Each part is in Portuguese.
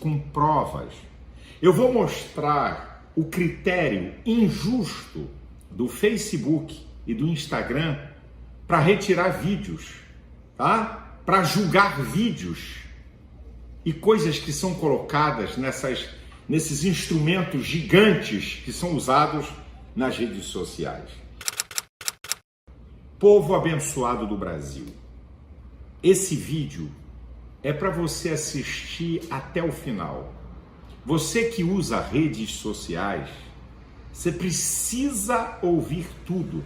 com provas. Eu vou mostrar o critério injusto do Facebook e do Instagram para retirar vídeos, tá? Para julgar vídeos e coisas que são colocadas nesses instrumentos gigantes que são usados nas redes sociais. Povo abençoado do Brasil, esse vídeo é para você assistir até o final. Você que usa redes sociais, você precisa ouvir tudo,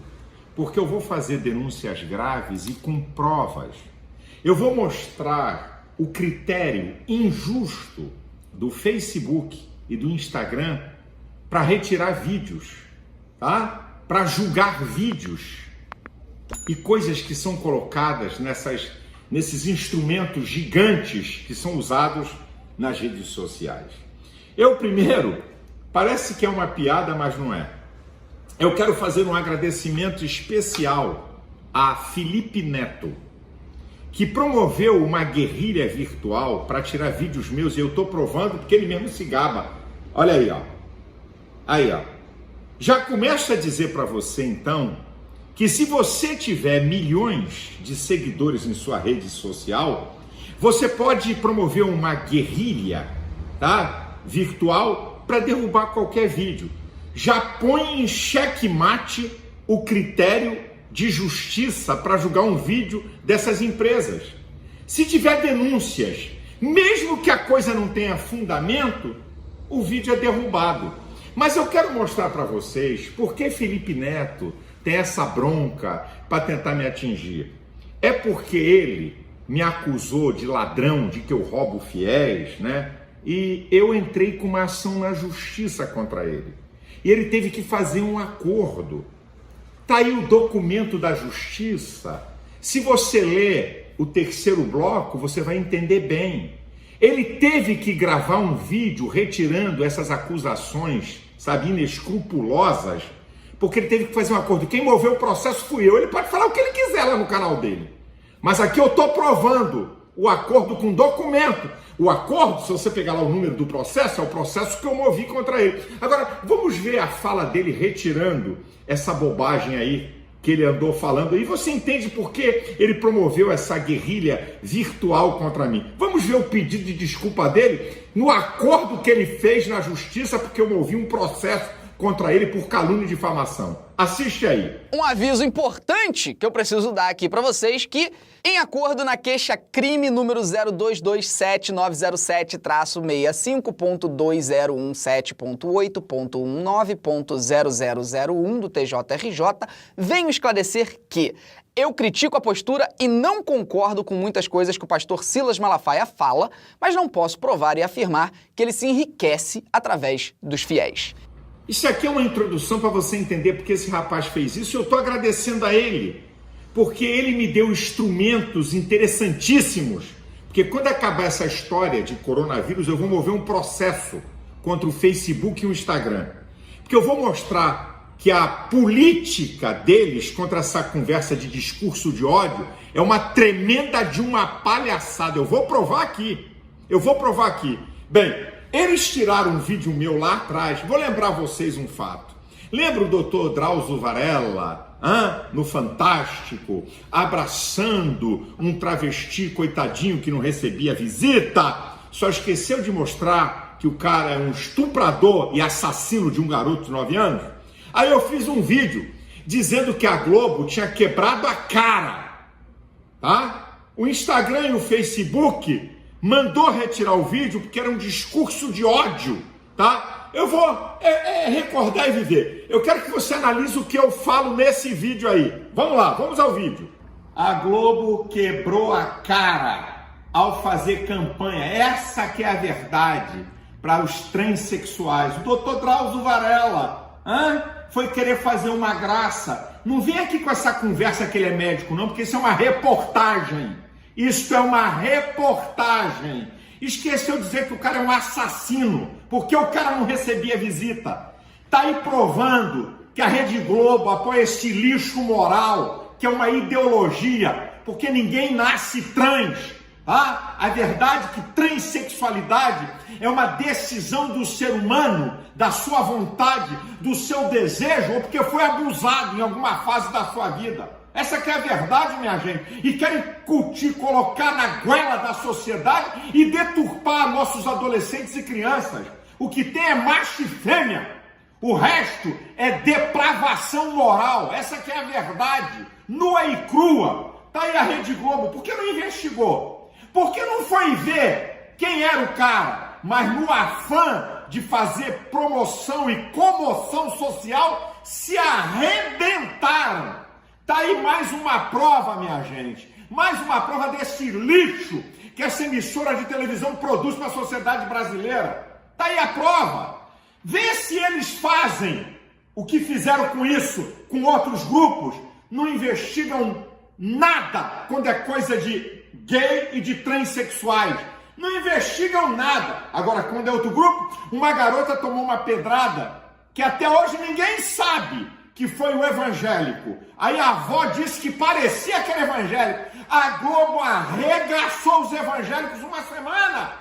porque eu vou fazer denúncias graves e com provas. Eu vou mostrar o critério injusto do Facebook e do Instagram para retirar vídeos, tá? Para julgar vídeos e coisas que são colocadas nesses instrumentos gigantes que são usados nas redes sociais. Primeiro, parece que é uma piada, mas não é. Eu quero fazer um agradecimento especial a Felipe Neto, que promoveu uma guerrilha virtual para tirar vídeos meus, e eu estou provando porque ele mesmo se gaba. Olha aí, ó. Aí, ó. Já começo a dizer para você, então, que se você tiver milhões de seguidores em sua rede social, você pode promover uma guerrilha, tá? Virtual para derrubar qualquer vídeo. Já põe em xeque-mate o critério de justiça para julgar um vídeo dessas empresas. Se tiver denúncias, mesmo que a coisa não tenha fundamento, o vídeo é derrubado. Mas eu quero mostrar para vocês por que Felipe Neto tem essa bronca para tentar me atingir. É porque ele me acusou de ladrão, de que eu roubo fiéis, né? E eu entrei com uma ação na justiça contra ele. E ele teve que fazer um acordo. Tá aí o documento da justiça. Se você ler o terceiro bloco, você vai entender bem. Ele teve que gravar um vídeo retirando essas acusações, sabe, inescrupulosas, porque ele teve que fazer um acordo. Quem moveu o processo fui eu. Ele pode falar o que ele quiser lá no canal dele. Mas aqui eu estou provando o acordo com documento. O acordo, se você pegar lá o número do processo, é o processo que eu movi contra ele. Agora, vamos ver a fala dele retirando essa bobagem aí que ele andou falando. E você entende por que ele promoveu essa guerrilha virtual contra mim. Vamos ver o pedido de desculpa dele no acordo que ele fez na justiça, porque eu movi um processo contra ele por calúnia e difamação. Assiste aí. Um aviso importante que eu preciso dar aqui para vocês que, em acordo na queixa-crime número 0227907.65.2017.8.19.0001 do TJRJ, venho esclarecer que eu critico a postura e não concordo com muitas coisas que o pastor Silas Malafaia fala, mas não posso provar e afirmar que ele se enriquece através dos fiéis. Isso aqui é uma introdução para você entender porque esse rapaz fez isso. Eu estou agradecendo a ele, porque ele me deu instrumentos interessantíssimos. Porque quando acabar essa história de coronavírus, eu vou mover um processo contra o Facebook e o Instagram. Porque eu vou mostrar que a política deles contra essa conversa de discurso de ódio é uma tremenda de uma palhaçada. Eu vou provar aqui. Bem, eles tiraram um vídeo meu lá atrás. Vou lembrar vocês um fato. Lembra o doutor Drauzio Varela, no Fantástico, abraçando um travesti coitadinho que não recebia visita? Só esqueceu de mostrar que o cara é um estuprador e assassino de um garoto de 9 anos? Aí eu fiz um vídeo dizendo que a Globo tinha quebrado a cara, tá? O Instagram e o Facebook mandou retirar o vídeo porque era um discurso de ódio, tá? Eu vou recordar e viver. Eu quero que você analise o que eu falo nesse vídeo aí. Vamos lá, vamos ao vídeo. A Globo quebrou a cara ao fazer campanha. Essa que é a verdade para os transexuais. O doutor Drauzio Varela foi querer fazer uma graça. Não vem aqui com essa conversa que ele é médico, não, porque isso é uma reportagem. Isso é uma reportagem. Esqueceu de dizer que o cara é um assassino, porque o cara não recebia visita. Tá aí provando que a Rede Globo apoia esse lixo moral, que é uma ideologia, porque ninguém nasce trans, A verdade que transexualidade é uma decisão do ser humano, da sua vontade, do seu desejo, ou porque foi abusado em alguma fase da sua vida. Essa que é a verdade, minha gente. E querem colocar na goela da sociedade e deturpar nossos adolescentes e crianças. O que tem é macho e fêmea. O resto é depravação moral. Essa que é a verdade, nua e crua. Tá aí a Rede Globo. Por que não investigou? Por que não foi ver quem era o cara? Mas no afã de fazer promoção e comoção social, se arrebentaram. Tá aí mais uma prova, minha gente. Mais uma prova desse lixo que essa emissora de televisão produz para a sociedade brasileira. Tá aí a prova. Vê se eles fazem o que fizeram com isso, com outros grupos. Não investigam nada quando é coisa de gay e de transexuais. Não investigam nada. Agora, quando é outro grupo, uma garota tomou uma pedrada que até hoje ninguém sabe que foi o evangélico. Aí a avó disse que parecia aquele evangélico. A Globo arregaçou os evangélicos uma semana.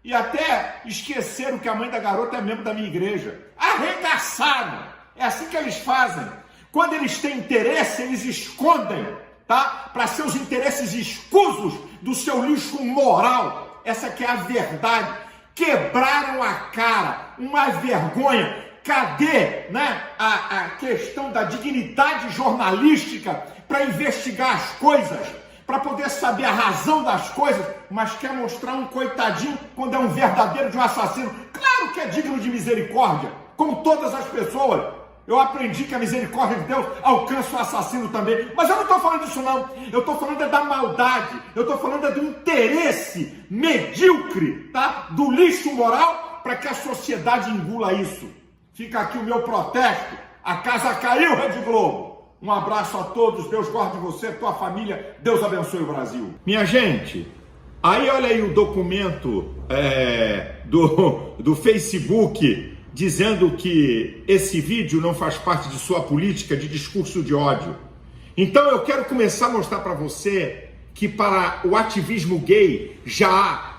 E até esqueceram que a mãe da garota é membro da minha igreja. Arregaçaram. É assim que eles fazem. Quando eles têm interesse, eles escondem, tá? Para seus interesses escusos do seu lixo moral. Essa que é a verdade. Quebraram a cara. Uma vergonha. Cadê, né, a questão da dignidade jornalística para investigar as coisas? Para poder saber a razão das coisas, mas quer mostrar um coitadinho quando é um verdadeiro de um assassino. Claro que é digno de misericórdia, como todas as pessoas. Eu aprendi que a misericórdia de Deus alcança o assassino também. Mas eu não estou falando disso não. Eu estou falando da maldade. Eu estou falando do interesse medíocre, tá? Do lixo moral para que a sociedade engula isso. Fica aqui o meu protesto. A casa caiu, Rede Globo. Um abraço a todos, Deus guarde você, tua família, Deus abençoe o Brasil. Minha gente, aí olha aí o documento do Facebook dizendo que esse vídeo não faz parte de sua política de discurso de ódio. Então eu quero começar a mostrar para você que para o ativismo gay já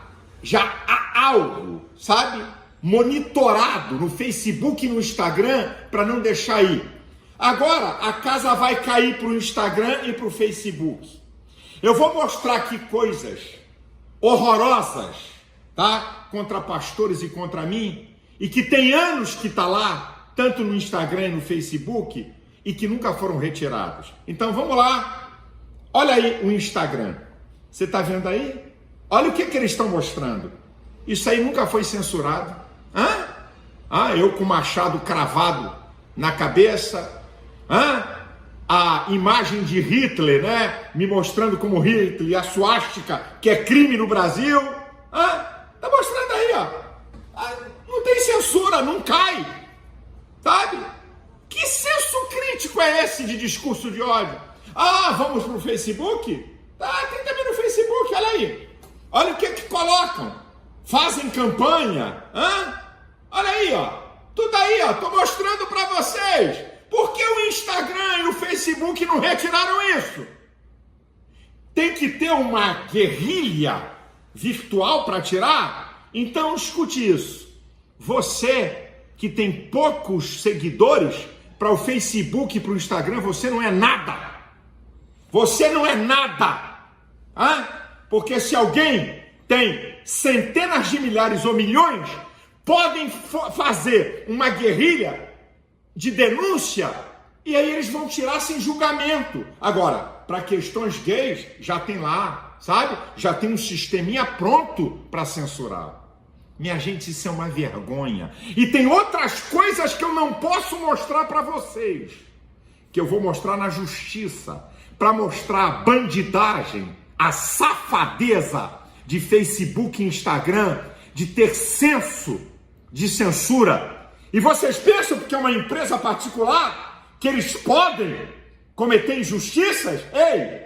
há algo, sabe? Monitorado no Facebook e no Instagram para não deixar ir. Agora a casa vai cair para o Instagram e para o Facebook. Eu vou mostrar aqui coisas horrorosas, tá? Contra pastores e contra mim, e que tem anos que tá lá, tanto no Instagram e no Facebook, e que nunca foram retirados. Então vamos lá. Olha aí o Instagram. Você tá vendo aí? Olha o que eles estão mostrando. Isso aí nunca foi censurado. Eu com o machado cravado na cabeça. A imagem de Hitler, né? Me mostrando como Hitler e a suástica, que é crime no Brasil. Tá mostrando aí, ó. Não tem censura, não cai. Sabe? Que senso crítico é esse de discurso de ódio? Vamos pro Facebook? Tem também no Facebook, olha aí. Olha o que colocam. Fazem campanha. Olha aí, ó. Tudo aí, ó. Tô mostrando pra vocês. Por que o Instagram e o Facebook não retiraram isso? Tem que ter uma guerrilha virtual para tirar? Então escute isso. Você que tem poucos seguidores, para o Facebook e para o Instagram, você não é nada. Você não é nada. Porque se alguém tem centenas de milhares ou milhões, podem fazer uma guerrilha de denúncia, e aí eles vão tirar sem julgamento. Agora, para questões gays, já tem lá, sabe? Já tem um sisteminha pronto para censurar. Minha gente, isso é uma vergonha. E tem outras coisas que eu não posso mostrar para vocês, que eu vou mostrar na justiça, para mostrar a bandidagem, a safadeza de Facebook e Instagram, de ter senso de censura. E vocês pensam porque é uma empresa particular que eles podem cometer injustiças? Ei,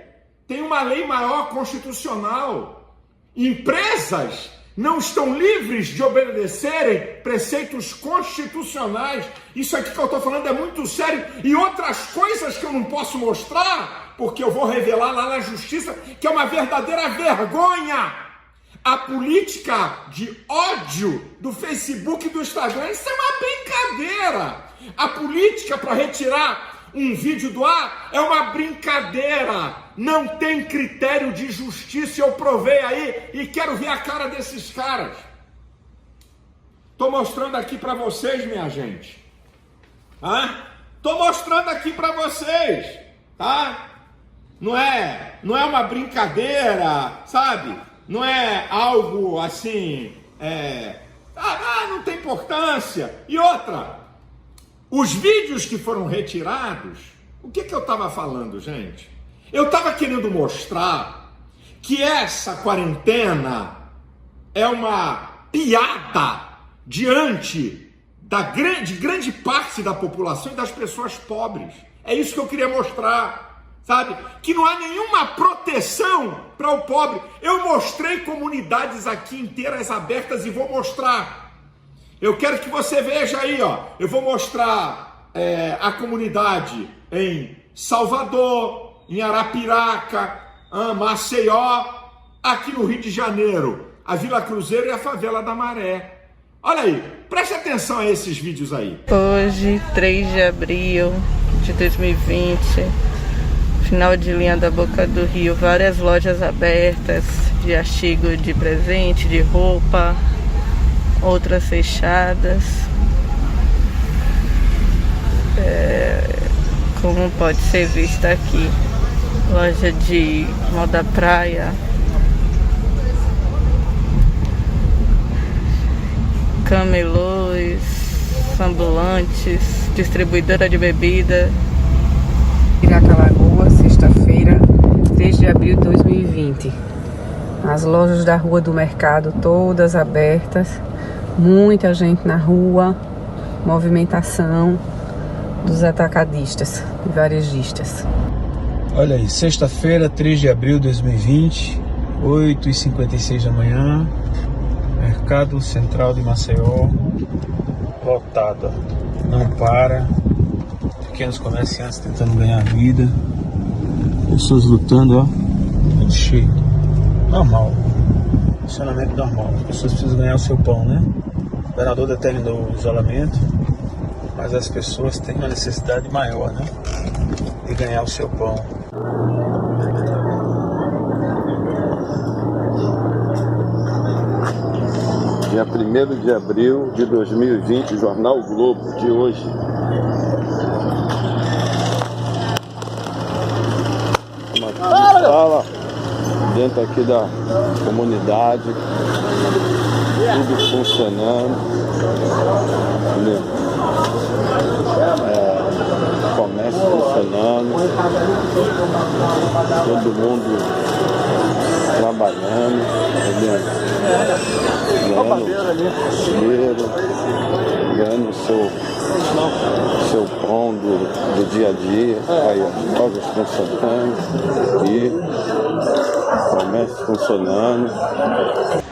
tem uma lei maior constitucional. Empresas não estão livres de obedecerem preceitos constitucionais. Isso aqui que eu estou falando é muito sério. E outras coisas que eu não posso mostrar, porque eu vou revelar lá na justiça, que é uma verdadeira vergonha A política de ódio do Facebook e do Instagram, isso é uma brincadeira. A política para retirar um vídeo do ar é uma brincadeira. Não tem critério de justiça, eu provei aí e quero ver a cara desses caras. Tô mostrando aqui para vocês, minha gente. Tô mostrando aqui para vocês, tá? Não é uma brincadeira, sabe? Não é algo assim, não tem importância. E outra, os vídeos que foram retirados, o que eu estava falando, gente? Eu estava querendo mostrar que essa quarentena é uma piada diante de grande parte da população e das pessoas pobres. É isso que eu queria mostrar, sabe? Que não há nenhuma proteção para o pobre. Eu mostrei comunidades aqui inteiras abertas e vou mostrar. Eu quero que você veja aí, ó. Eu vou mostrar a comunidade em Salvador, em Arapiraca, Maceió, aqui no Rio de Janeiro, a Vila Cruzeiro e a Favela da Maré. Olha aí, preste atenção a esses vídeos aí. Hoje, 3 de abril de 2020, final de linha da Boca do Rio, várias lojas abertas de artigo de presente, de roupa, outras fechadas. Como pode ser visto aqui, loja de moda praia, camelôs, ambulantes, distribuidora de bebida. Piracalagoa, sexta-feira, 3 de abril de 2020. As lojas da Rua do Mercado todas abertas, muita gente na rua, movimentação dos atacadistas e varejistas. Olha aí, sexta-feira, 3 de abril de 2020, 8h56 da manhã, Mercado Central de Maceió, lotado, não para, pequenos comerciantes tentando ganhar vida, pessoas lutando, ó, muito cheio, normal, funcionamento normal, as pessoas precisam ganhar o seu pão, né? O governador determinou o isolamento, mas as pessoas têm uma necessidade maior, né? De ganhar o seu pão. Dia 1º de abril de 2020, Jornal o Globo de hoje. Uma sala dentro aqui da comunidade, tudo funcionando, comércio funcionando, todo mundo trabalhando, ganhando o seu pão do dia a dia, aí as lojas funcionando e comércio funcionando.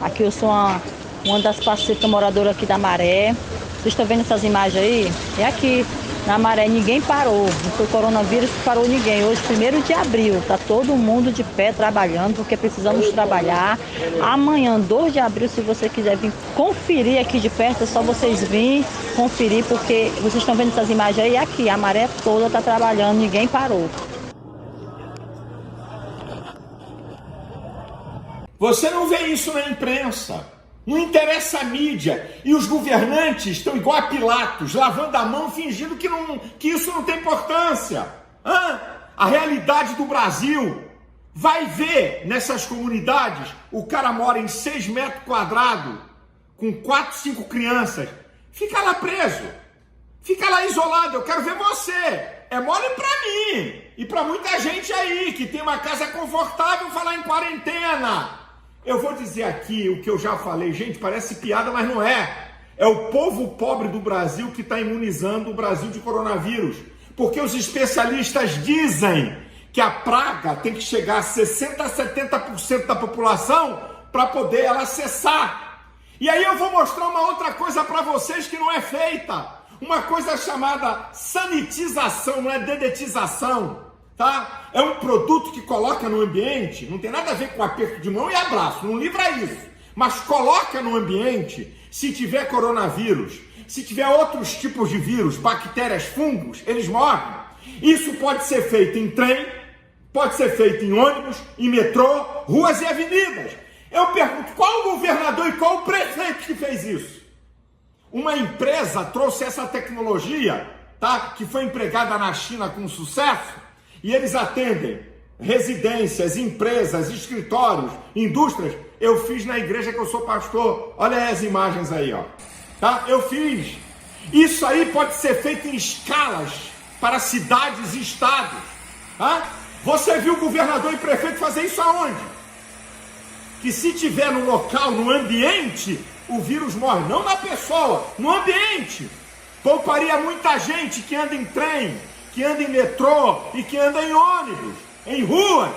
Aqui eu sou uma das pacientes moradoras aqui da Maré. Vocês estão vendo essas imagens aí? É aqui na Maré, ninguém parou, não foi o coronavírus que parou ninguém. Hoje, 1º de abril, está todo mundo de pé trabalhando, porque precisamos trabalhar. Amanhã, 2 de abril, se você quiser vir conferir aqui de perto, é só vocês virem conferir, porque vocês estão vendo essas imagens aí, aqui, a Maré toda está trabalhando, ninguém parou. Você não vê isso na imprensa. Não interessa a mídia. E os governantes estão igual a Pilatos, lavando a mão, fingindo que isso não tem importância. A realidade do Brasil. Vai ver nessas comunidades, o cara mora em 6 metros quadrados, com 4, 5 crianças. Fica lá preso. Fica lá isolado. Eu quero ver você. É mole pra mim. E pra muita gente aí, que tem uma casa confortável, falar em quarentena. Eu vou dizer aqui o que eu já falei, gente, parece piada, mas não é. É o povo pobre do Brasil que está imunizando o Brasil de coronavírus. Porque os especialistas dizem que a praga tem que chegar a 60% a 70% da população para poder ela cessar. E aí eu vou mostrar uma outra coisa para vocês que não é feita. Uma coisa chamada sanitização, não é dedetização. Tá? É um produto que coloca no ambiente, não tem nada a ver com aperto de mão e abraço, não livra isso. Mas coloca no ambiente, se tiver coronavírus, se tiver outros tipos de vírus, bactérias, fungos, eles morrem. Isso pode ser feito em trem, pode ser feito em ônibus, em metrô, ruas e avenidas. Eu pergunto, qual o governador e qual o prefeito que fez isso? Uma empresa trouxe essa tecnologia, tá? Que foi empregada na China com sucesso, e eles atendem residências, empresas, escritórios, indústrias. Eu fiz na igreja que eu sou pastor. Olha aí as imagens aí, ó. Tá? Eu fiz. Isso aí pode ser feito em escalas para cidades e estados. Tá? Você viu o governador e prefeito fazer isso aonde? Que se tiver no local, no ambiente, o vírus morre. Não na pessoa, no ambiente. Pouparia muita gente que anda em trem, que anda em metrô e que anda em ônibus, em ruas.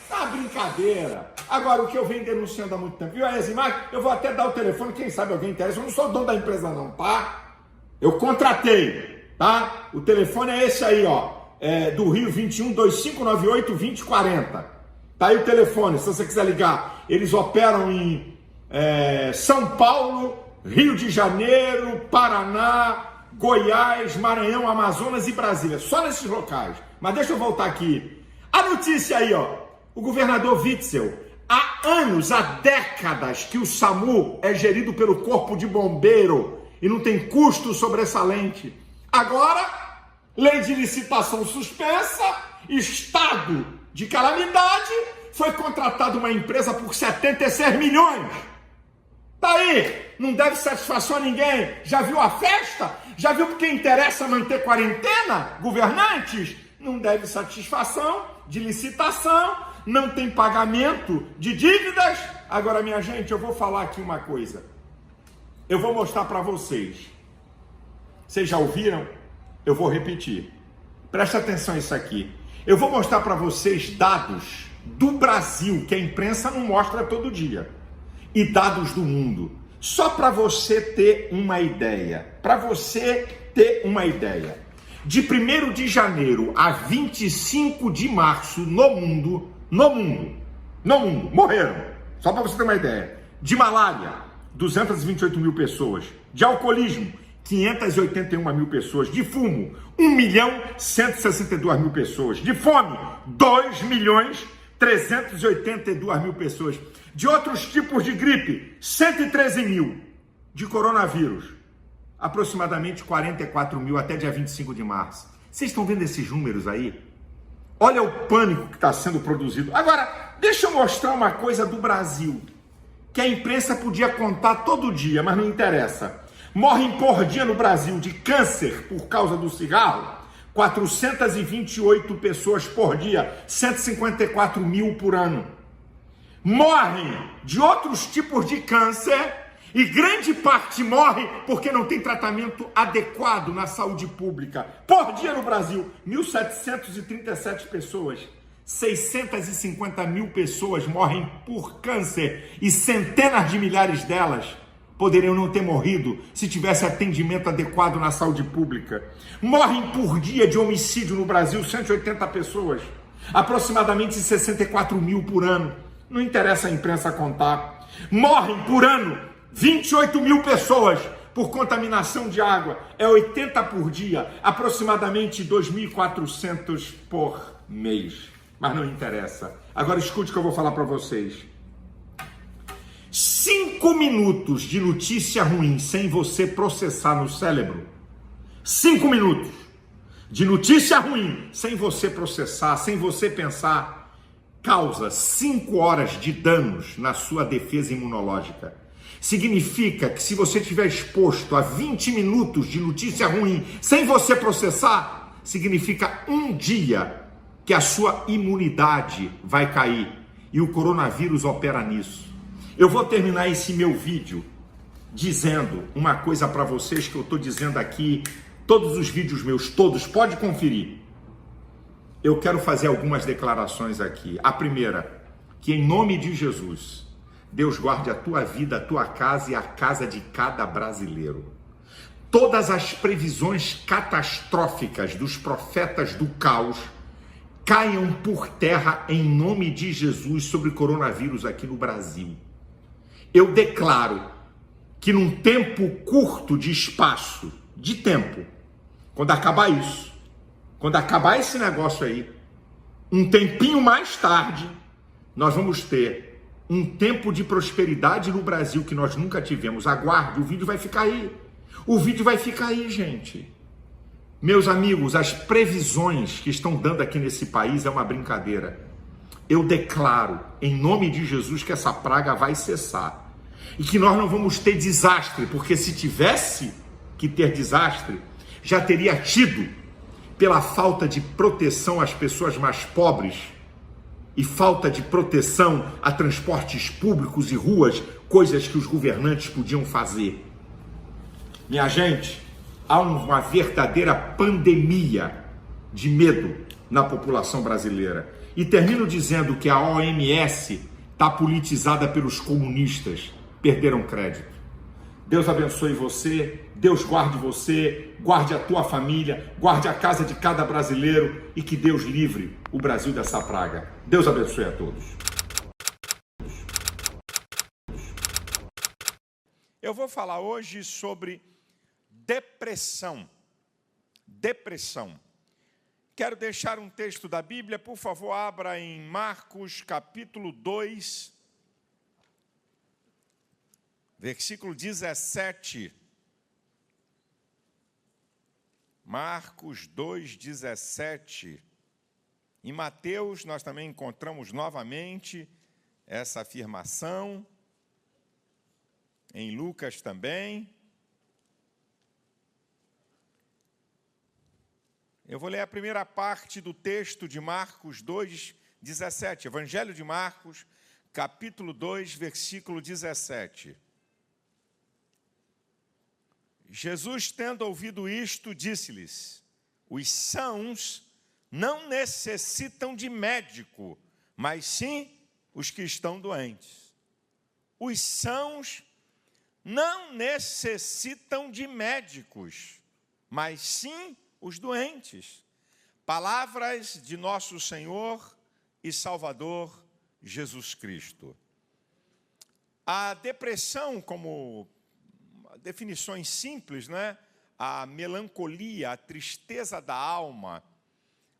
Tá brincadeira. Agora, o que eu venho denunciando há muito tempo, viu as imagens? Eu vou até dar o telefone, quem sabe alguém interessa. Eu não sou dono da empresa não, tá? Eu contratei, tá? O telefone é esse aí, ó. É do Rio 21 2598 2040. Tá aí o telefone, se você quiser ligar. Eles operam em São Paulo, Rio de Janeiro, Paraná, Goiás, Maranhão, Amazonas e Brasília. Só nesses locais. Mas deixa eu voltar aqui. A notícia aí, ó. O governador Witzel, há anos, há décadas que o SAMU é gerido pelo Corpo de Bombeiro e não tem custo sobressalente. Agora, lei de licitação suspensa, estado de calamidade, foi contratada uma empresa por 76 milhões. Tá aí, não deve satisfação a ninguém. Já viu a festa? Já viu porque interessa manter quarentena? Governantes? Não deve satisfação de licitação, não tem pagamento de dívidas. Agora, minha gente, eu vou falar aqui uma coisa. Eu vou mostrar para vocês. Vocês já ouviram? Eu vou repetir. Presta atenção nisso aqui. Eu vou mostrar para vocês dados do Brasil, que a imprensa não mostra todo dia, e dados do mundo. Só para você ter uma ideia. Para você ter uma ideia. De 1º de janeiro a 25 de março no mundo, morreram. Só para você ter uma ideia. De malária, 228 mil pessoas. De alcoolismo, 581 mil pessoas. De fumo, 1.162.000 pessoas. De fome, 2.382.000 pessoas. De outros tipos de gripe, 113 mil. De coronavírus, aproximadamente 44 mil até dia 25 de março. Vocês estão vendo esses números aí? Olha o pânico que está sendo produzido. Agora, deixa eu mostrar uma coisa do Brasil, que a imprensa podia contar todo dia, mas não interessa. Morrem por dia no Brasil de câncer por causa do cigarro, 428 pessoas por dia, 154 mil por ano. Morrem de outros tipos de câncer e grande parte morre porque não tem tratamento adequado na saúde pública. Por dia no Brasil, 1.737 pessoas. 650 mil pessoas morrem por câncer e centenas de milhares delas poderiam não ter morrido se tivesse atendimento adequado na saúde pública. Morrem por dia de homicídio no Brasil 180 pessoas, aproximadamente 64 mil por ano. Não interessa a imprensa contar. Morrem por ano 28 mil pessoas por contaminação de água. É 80 por dia, aproximadamente 2.400 por mês. Mas não interessa. Agora escute o que eu vou falar para vocês. 5 minutos de notícia ruim sem você processar no cérebro. 5 minutos de notícia ruim sem você processar, sem você pensar, causa 5 horas de danos na sua defesa imunológica. Significa que se você estiver exposto a 20 minutos de notícia ruim sem você processar, significa um dia que a sua imunidade vai cair. E o coronavírus opera nisso. Eu vou terminar esse meu vídeo dizendo uma coisa para vocês que eu estou dizendo aqui, todos os vídeos meus, todos, pode conferir. Eu quero fazer algumas declarações aqui. A primeira, que em nome de Jesus, Deus guarde a tua vida, a tua casa e a casa de cada brasileiro. Todas as previsões catastróficas dos profetas do caos caiam por terra em nome de Jesus sobre o coronavírus aqui no Brasil. eu declaro que num tempo curto de espaço, de tempo, quando acabar isso, quando acabar esse negócio aí, um tempinho mais tarde, nós vamos ter um tempo de prosperidade no Brasil que nós nunca tivemos. Aguarde, o vídeo vai ficar aí. O vídeo vai ficar aí, gente. Meus amigos, as previsões que estão dando aqui nesse país é uma brincadeira. Eu declaro, em nome de Jesus, que essa praga vai cessar. E que nós não vamos ter desastre, porque se tivesse que ter desastre, já teria tido, pela falta de proteção às pessoas mais pobres e falta de proteção a transportes públicos e ruas, coisas que os governantes podiam fazer. Minha gente, há uma verdadeira pandemia de medo na população brasileira. E termino dizendo que a OMS está politizada pelos comunistas, perderam crédito. Deus abençoe você, Deus guarde você, guarde a tua família, guarde a casa de cada brasileiro e que Deus livre o Brasil dessa praga. Deus abençoe a todos. Eu vou falar hoje sobre depressão. Depressão. Quero deixar um texto da Bíblia, por favor, abra em Marcos, capítulo 2, versículo 17. Marcos 2, 17. Em Mateus, nós também encontramos novamente essa afirmação. Em Lucas também. Eu vou ler a primeira parte do texto de Marcos 2, 17. Evangelho de Marcos, capítulo 2, versículo 17. Jesus, tendo ouvido isto, disse-lhes: os sãos não necessitam de médico, mas sim os que estão doentes. Os sãos não necessitam de médicos, mas sim os doentes. Palavras de nosso Senhor e Salvador Jesus Cristo. A depressão, como definições simples, né? A melancolia, a tristeza da alma,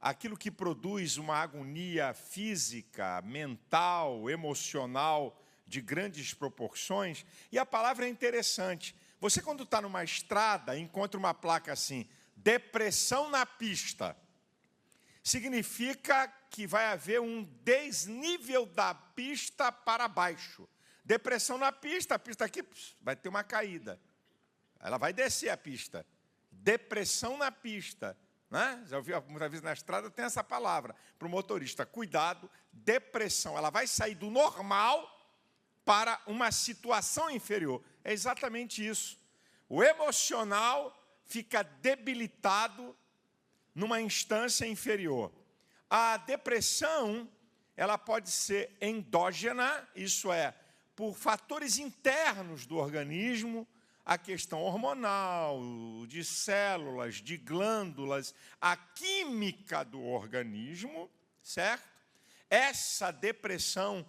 aquilo que produz uma agonia física, mental, emocional de grandes proporções. E a palavra é interessante. Você, quando está numa estrada, encontra uma placa assim: depressão na pista. Significa que vai haver um desnível da pista para baixo. Depressão na pista, a pista aqui vai ter uma caída. Ela vai descer a pista. Depressão na pista. Né? Já ouviu muitas vezes na estrada, tem essa palavra para o motorista: cuidado, depressão. Ela vai sair do normal para uma situação inferior. É exatamente isso. O emocional fica debilitado numa instância inferior. A depressão, ela pode ser endógena, isso é, por fatores internos do organismo, a questão hormonal, de células, de glândulas, a química do organismo, certo? Essa depressão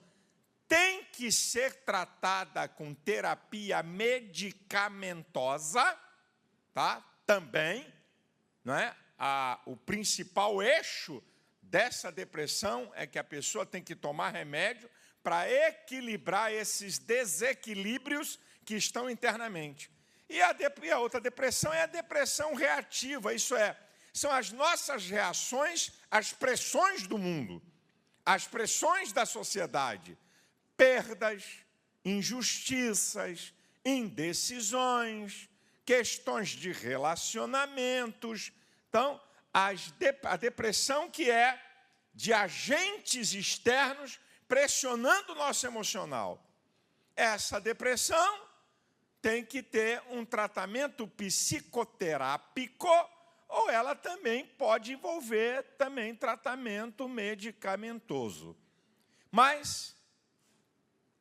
tem que ser tratada com terapia medicamentosa, tá? Também, não é? O principal eixo dessa depressão é que a pessoa tem que tomar remédio para equilibrar esses desequilíbrios que estão internamente. E a outra depressão é a depressão reativa, isso é, são as nossas reações às pressões do mundo, às pressões da sociedade, perdas, injustiças, indecisões, questões de relacionamentos. Então, a depressão que é de agentes externos pressionando o nosso emocional. Essa depressão tem que ter um tratamento psicoterápico, ou ela também pode envolver também tratamento medicamentoso. Mas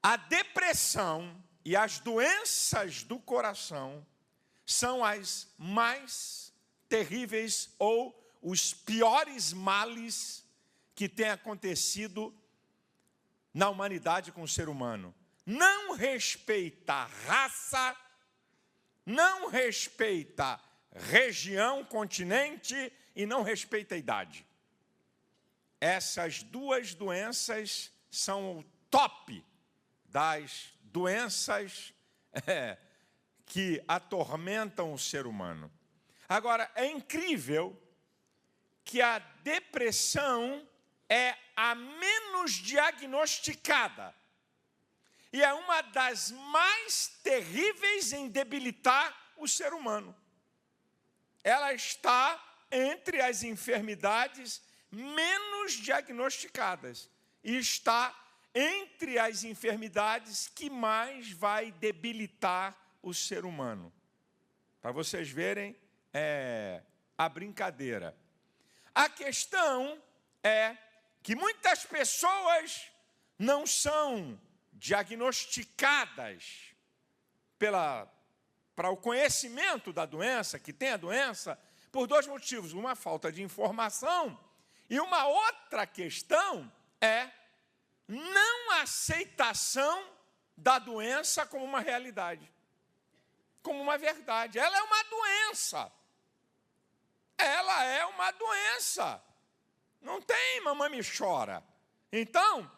a depressão e as doenças do coração são as mais terríveis ou os piores males que têm acontecido na humanidade com o ser humano. não respeita raça, não respeita região, continente e não respeita idade. Essas duas doenças são o top das doenças que atormentam o ser humano. Agora, é incrível que a depressão é a menos diagnosticada e é uma das mais terríveis em debilitar o ser humano. Ela está entre as enfermidades menos diagnosticadas e está entre as enfermidades que mais vai debilitar o ser humano. Para vocês verem a brincadeira. A questão é que muitas pessoas não são diagnosticadas para o conhecimento da doença, que tem a doença, por dois motivos. Uma, falta de informação, e uma outra questão é não aceitação da doença como uma realidade, como uma verdade. Ela é uma doença. Ela é uma doença. Não tem mamãe me chora. Então,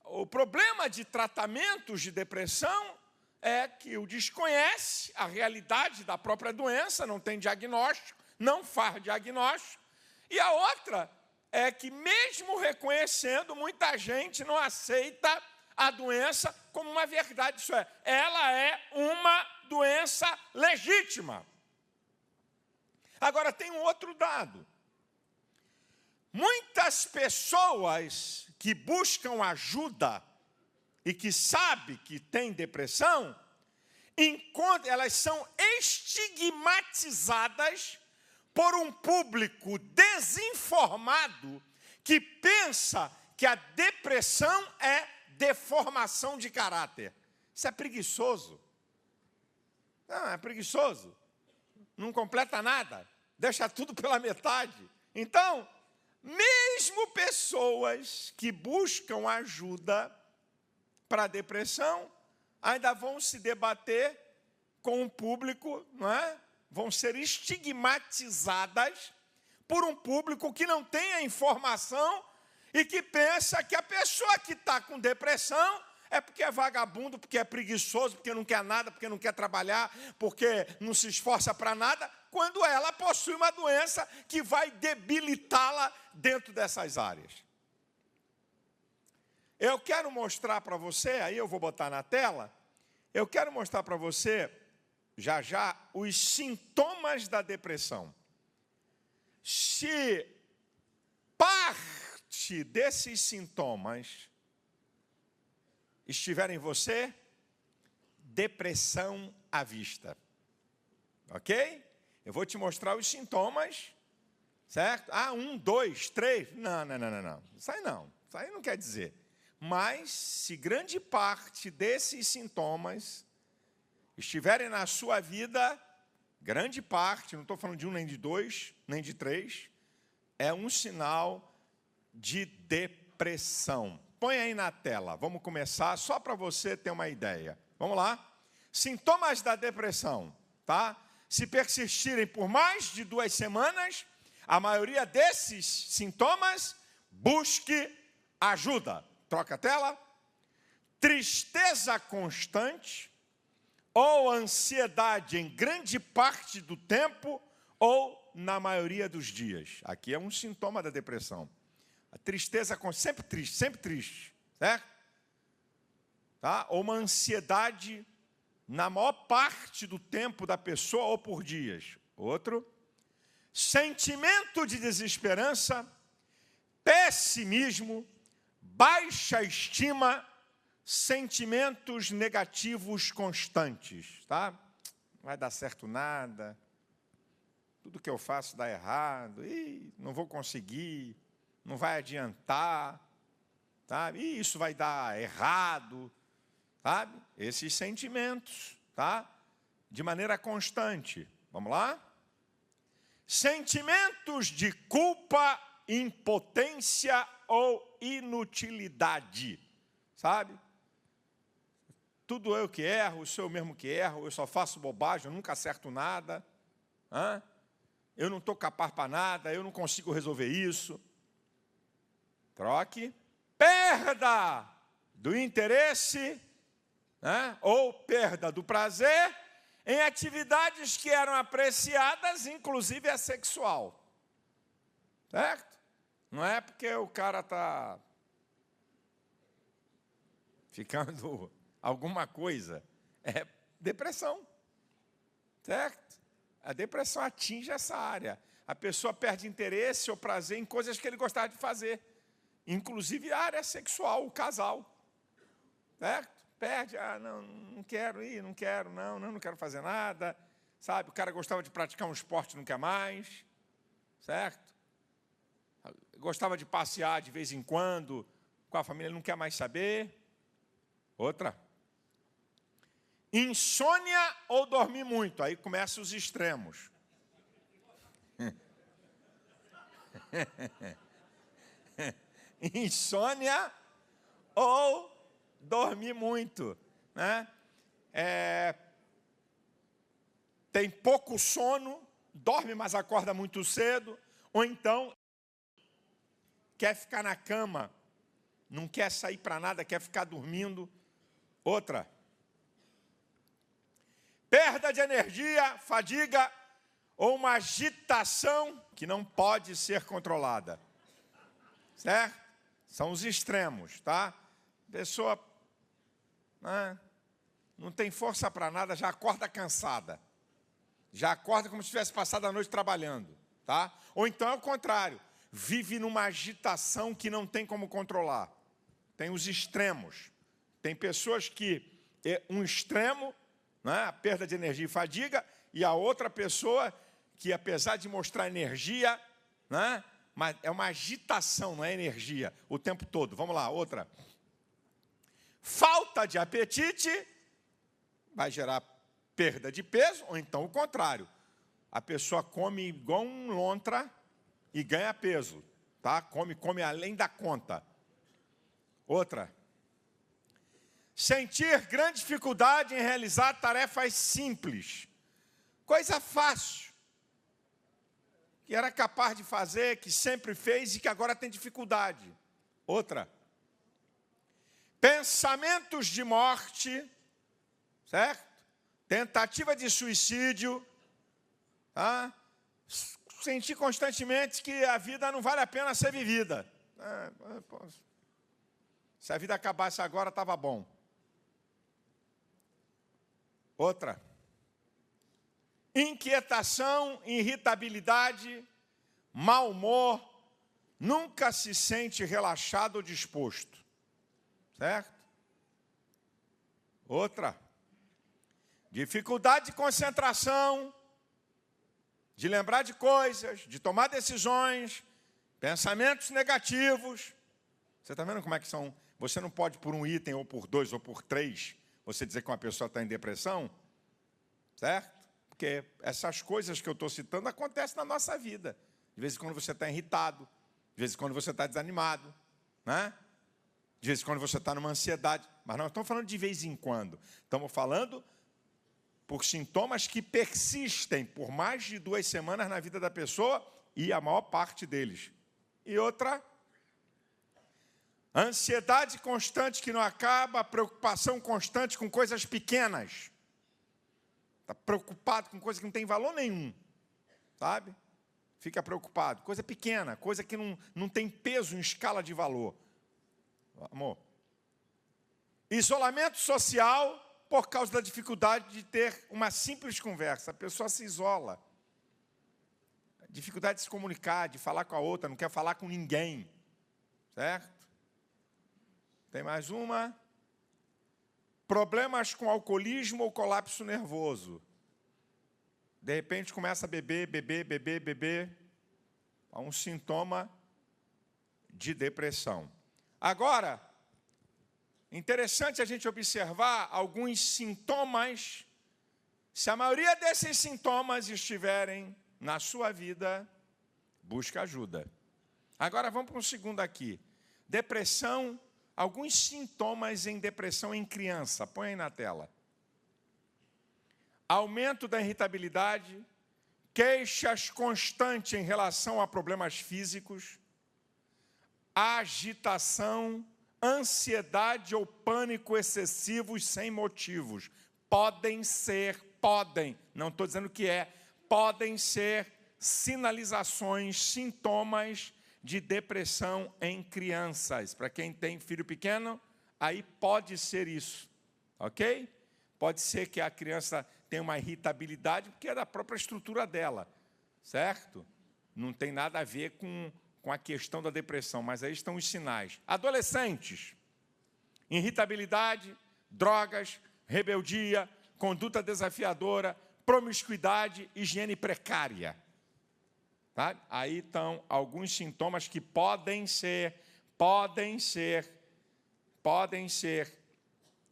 o problema de tratamentos de depressão é que o desconhece a realidade da própria doença, não tem diagnóstico, não faz diagnóstico. E a outra é que, mesmo reconhecendo, muita gente não aceita a doença como uma verdade. Isso é, ela é uma doença legítima. Agora, tem um outro dado. Muitas pessoas que buscam ajuda e que sabem que têm depressão, elas são estigmatizadas por um público desinformado que pensa que a depressão é deformação de caráter. Isso é preguiçoso. Não, é preguiçoso. Não completa nada. Deixa tudo pela metade. Então, mesmo pessoas que buscam ajuda para a depressão, ainda vão se debater com um público, não é? Vão ser estigmatizadas por um público que não tem a informação e que pensa que a pessoa que está com depressão é porque é vagabundo, porque é preguiçoso, porque não quer nada, porque não quer trabalhar, porque não se esforça para nada, quando ela possui uma doença que vai debilitá-la dentro dessas áreas. Eu quero mostrar para você, aí eu vou botar na tela, eu quero mostrar para você, já, os sintomas da depressão. Se parte desses sintomas estiver em você, depressão à vista. Ok? Eu vou te mostrar os sintomas, certo? 1, 2, 3. Não. Isso aí não. Isso aí não quer dizer. Mas, se grande parte desses sintomas estiverem na sua vida, grande parte, não estou falando de 1, nem de 2, nem de 3, é um sinal de depressão. Põe aí na tela, vamos começar, só para você ter uma ideia. Vamos lá? Sintomas da depressão, tá? Se persistirem por mais de 2 semanas, a maioria desses sintomas, busque ajuda. Troca a tela. Tristeza constante ou ansiedade em grande parte do tempo ou na maioria dos dias. Aqui é um sintoma da depressão. A tristeza, sempre triste, certo? Tá? Ou uma ansiedade na maior parte do tempo da pessoa ou por dias. Outro, sentimento de desesperança, pessimismo, baixa estima, sentimentos negativos constantes, tá? Não vai dar certo nada, tudo que eu faço dá errado, não vou conseguir, não vai adiantar, sabe? Isso vai dar errado, sabe? Esses sentimentos, tá? De maneira constante. Vamos lá? Sentimentos de culpa, impotência ou inutilidade, sabe? tudo eu que erro, sou eu mesmo que erro, eu só faço bobagem, eu nunca acerto nada. Eu não estou capaz para nada, eu não consigo resolver isso. Troque. Perda do interesse, ou perda do prazer em atividades que eram apreciadas, inclusive a sexual. Certo? Não é porque o cara está ficando alguma coisa. É depressão. Certo? A depressão atinge essa área. A pessoa perde interesse ou prazer em coisas que ele gostava de fazer. Inclusive a área sexual, o casal. Certo? Perde, não quero ir, não quero fazer nada. Sabe? O cara gostava de praticar um esporte, não quer mais. Certo? Gostava de passear de vez em quando com a família, não quer mais saber. Outra. Insônia ou dormir muito. Aí começam os extremos. Insônia ou dormir muito. Né? Tem pouco sono, dorme, mas acorda muito cedo. Ou então, quer ficar na cama, não quer sair para nada, quer ficar dormindo. Outra. Perda de energia, fadiga ou uma agitação que não pode ser controlada. Certo? São os extremos, tá? A pessoa não tem força para nada, já acorda cansada. Já acorda como se tivesse passado a noite trabalhando, tá? Ou então é o contrário, vive numa agitação que não tem como controlar. Tem os extremos. Tem pessoas que um extremo, a perda de energia e fadiga, e a outra pessoa que, apesar de mostrar energia, mas é uma agitação, não é energia, o tempo todo. Vamos lá, outra. Falta de apetite vai gerar perda de peso, ou então o contrário. A pessoa come igual um lontra e ganha peso, tá? Come além da conta. Outra. Sentir grande dificuldade em realizar tarefas simples. Coisa fácil. Que era capaz de fazer, que sempre fez e que agora tem dificuldade. Outra. Pensamentos de morte, certo? Tentativa de suicídio. Tá? Sentir constantemente que a vida não vale a pena ser vivida. Se a vida acabasse agora, estava bom. Outra. Inquietação, irritabilidade, mau humor, nunca se sente relaxado ou disposto. Certo? Outra. Dificuldade de concentração, de lembrar de coisas, de tomar decisões, pensamentos negativos. Você está vendo como é que são? Você não pode, por um item, ou por 2, ou por 3, você dizer que uma pessoa está em depressão, certo? Porque essas coisas que eu estou citando acontecem na nossa vida. De vez em quando você está irritado, de vez em quando você está desanimado, né? De vez em quando você está numa ansiedade. Mas não estamos falando de vez em quando. Estamos falando por sintomas que persistem por mais de 2 semanas na vida da pessoa e a maior parte deles. E outra, ansiedade constante que não acaba, preocupação constante com coisas pequenas. Está preocupado com coisa que não tem valor nenhum, sabe? Fica preocupado. Coisa pequena, coisa que não tem peso em escala de valor. Amor. Isolamento social por causa da dificuldade de ter uma simples conversa. A pessoa se isola. Dificuldade de se comunicar, de falar com a outra, não quer falar com ninguém. Certo? Tem mais uma. Problemas com alcoolismo ou colapso nervoso. De repente começa a beber. Há um sintoma de depressão. Agora, interessante a gente observar alguns sintomas. Se a maioria desses sintomas estiverem na sua vida, busca ajuda. Agora vamos para um segundo aqui. Depressão alguns sintomas em depressão em criança. Põe aí na tela. Aumento da irritabilidade, queixas constantes em relação a problemas físicos, agitação, ansiedade ou pânico excessivos sem motivos. Podem, não estou dizendo que podem ser sinalizações, sintomas de depressão em crianças. Para quem tem filho pequeno, aí pode ser isso, ok? Pode ser que a criança tenha uma irritabilidade, porque é da própria estrutura dela, certo? Não tem nada a ver com a questão da depressão, mas aí estão os sinais. Adolescentes, irritabilidade, drogas, rebeldia, conduta desafiadora, promiscuidade, higiene precária. Tá? Aí estão alguns sintomas que podem ser,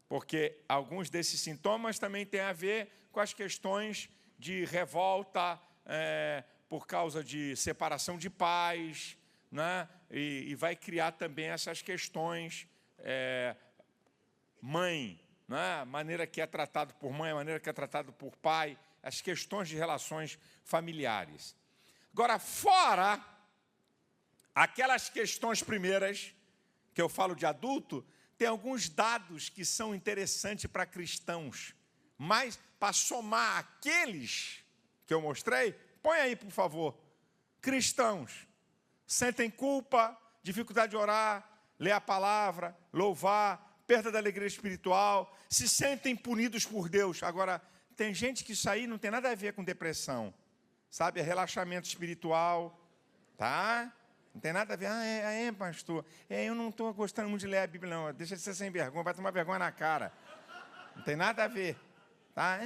porque alguns desses sintomas também têm a ver com as questões de revolta por causa de separação de pais, né? E vai criar também essas questões, mãe, né? A maneira que é tratado por mãe, a maneira que é tratado por pai, as questões de relações familiares. Agora, fora aquelas questões primeiras, que eu falo de adulto, tem alguns dados que são interessantes para cristãos, mas para somar aqueles que eu mostrei, põe aí, por favor. Cristãos sentem culpa, dificuldade de orar, ler a palavra, louvar, perda da alegria espiritual, se sentem punidos por Deus. Agora, tem gente que isso aí não tem nada a ver com depressão, sabe? É relaxamento espiritual, tá? Não tem nada a ver. Pastor, eu não estou gostando muito de ler a Bíblia, não. Deixa de ser sem vergonha, vai tomar vergonha na cara. Não tem nada a ver. Tá?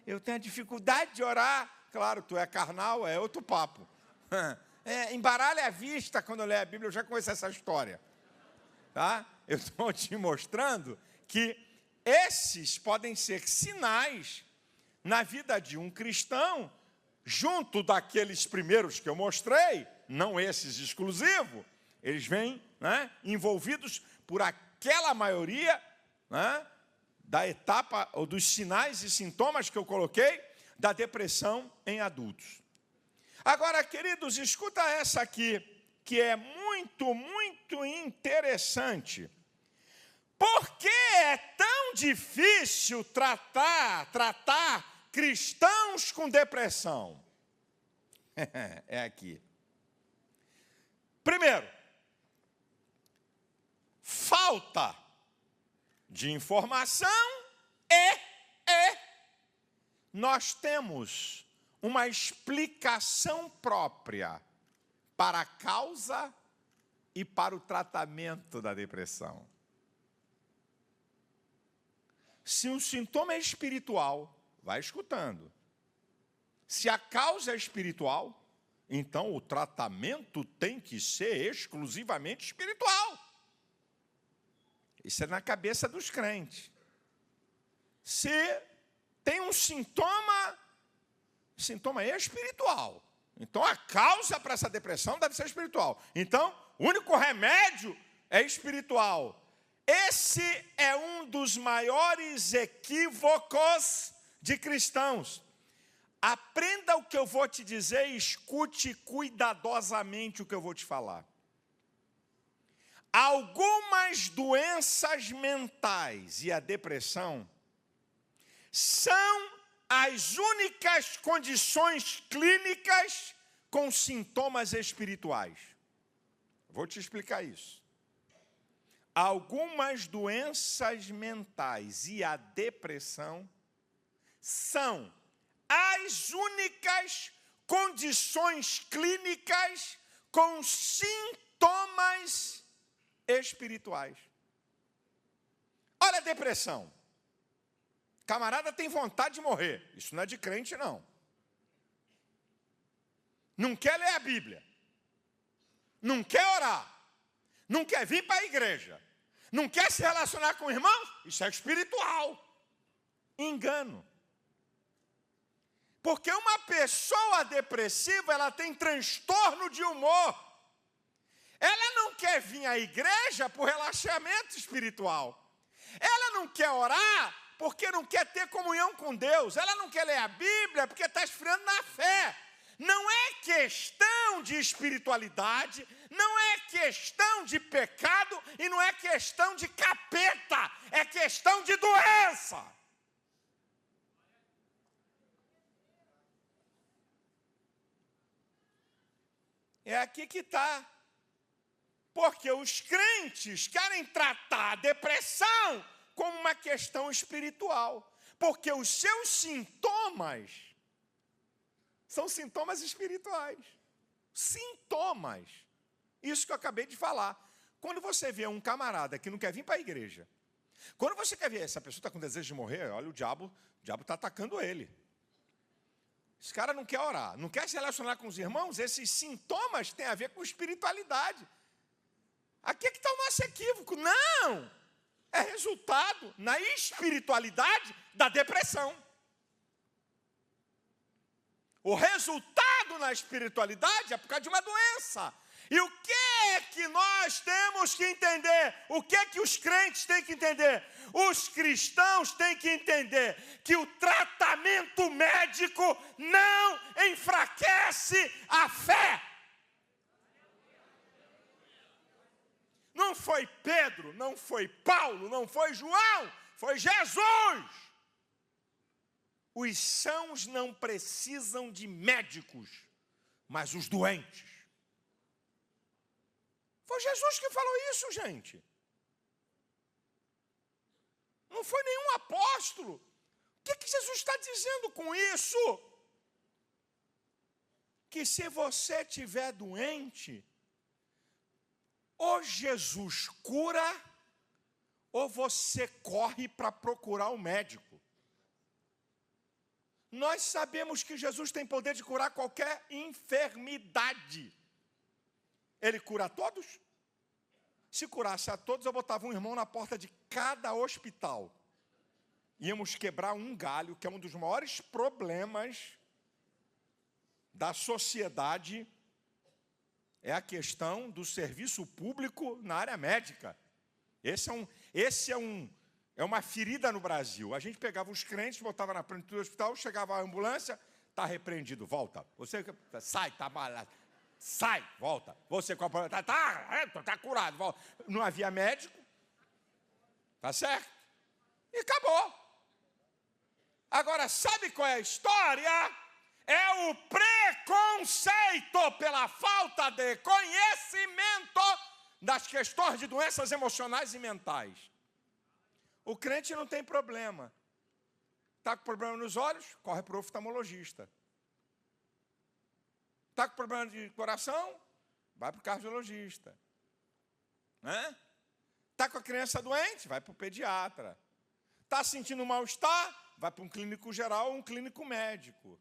Eu tenho a dificuldade de orar. Claro, tu é carnal, é outro papo. Embaralha a vista quando eu leio a Bíblia, eu já conheço essa história. Tá? Eu estou te mostrando que esses podem ser sinais na vida de um cristão, junto daqueles primeiros que eu mostrei, não esses exclusivos, eles vêm, né, envolvidos por aquela maioria, né, da etapa ou dos sinais e sintomas que eu coloquei da depressão em adultos. Agora, queridos, escuta essa aqui, que é muito, muito interessante. Por que é tão difícil tratar cristãos com depressão? É aqui. Primeiro, falta de informação e nós temos uma explicação própria para a causa e para o tratamento da depressão. Se um sintoma é espiritual, vai escutando. Se a causa é espiritual, então o tratamento tem que ser exclusivamente espiritual. Isso é na cabeça dos crentes. Se tem um sintoma é espiritual. Então a causa para essa depressão deve ser espiritual. Então, o único remédio é espiritual. Esse é um dos maiores equívocos de cristãos. Aprenda o que eu vou te dizer e escute cuidadosamente o que eu vou te falar. Algumas doenças mentais e a depressão são as únicas condições clínicas com sintomas espirituais. Vou te explicar isso. Algumas doenças mentais e a depressão são as únicas condições clínicas com sintomas espirituais. Olha a depressão. Camarada tem vontade de morrer. Isso não é de crente, não. Não quer ler a Bíblia. Não quer orar. Não quer vir para a igreja. Não quer se relacionar com irmãos. Isso é espiritual. Engano. Porque uma pessoa depressiva, ela tem transtorno de humor. Ela não quer vir à igreja por relaxamento espiritual. Ela não quer orar porque não quer ter comunhão com Deus. Ela não quer ler a Bíblia porque está esfriando na fé. Não é questão de espiritualidade, não é questão de pecado e não é questão de capeta, é questão de doença. É aqui que está. Porque os crentes querem tratar a depressão como uma questão espiritual. Porque os seus sintomas são sintomas espirituais. Sintomas. Isso que eu acabei de falar. Quando você vê um camarada que não quer vir para a igreja, quando você quer ver essa pessoa está com desejo de morrer, olha, o diabo está atacando ele. Esse cara não quer orar, não quer se relacionar com os irmãos, esses sintomas têm a ver com espiritualidade. Aqui é que está o nosso equívoco. Não! É resultado na espiritualidade da depressão. O resultado na espiritualidade é por causa de uma doença. E o que é que nós temos que entender? O que é que os crentes têm que entender? Os cristãos têm que entender que o tratamento médico não enfraquece a fé. Não foi Pedro, não foi Paulo, não foi João, foi Jesus. Os sãos não precisam de médicos, mas os doentes. Foi Jesus que falou isso, gente. Não foi nenhum apóstolo. O que Jesus está dizendo com isso? Que se você estiver doente, ou Jesus cura, ou você corre para procurar o médico. Nós sabemos que Jesus tem poder de curar qualquer enfermidade. Ele cura a todos? Se curasse a todos, eu botava um irmão na porta de cada hospital. Íamos quebrar um galho, que é um dos maiores problemas da sociedade, é a questão do serviço público na área médica. É uma ferida no Brasil. A gente pegava os crentes, botava na frente do hospital, chegava a ambulância, está repreendido, volta. Você sai, está malado. Sai, volta. Você com a tá curado, volta. Não havia médico. Tá certo? E acabou. Agora, sabe qual é a história? É o preconceito pela falta de conhecimento das questões de doenças emocionais e mentais. O crente não tem problema. Está com problema nos olhos? Corre para o oftalmologista. Está com problema de coração? Vai para o cardiologista. Está com a criança doente? Vai para o pediatra. Está sentindo mal-estar? Vai para um clínico geral ou um clínico médico.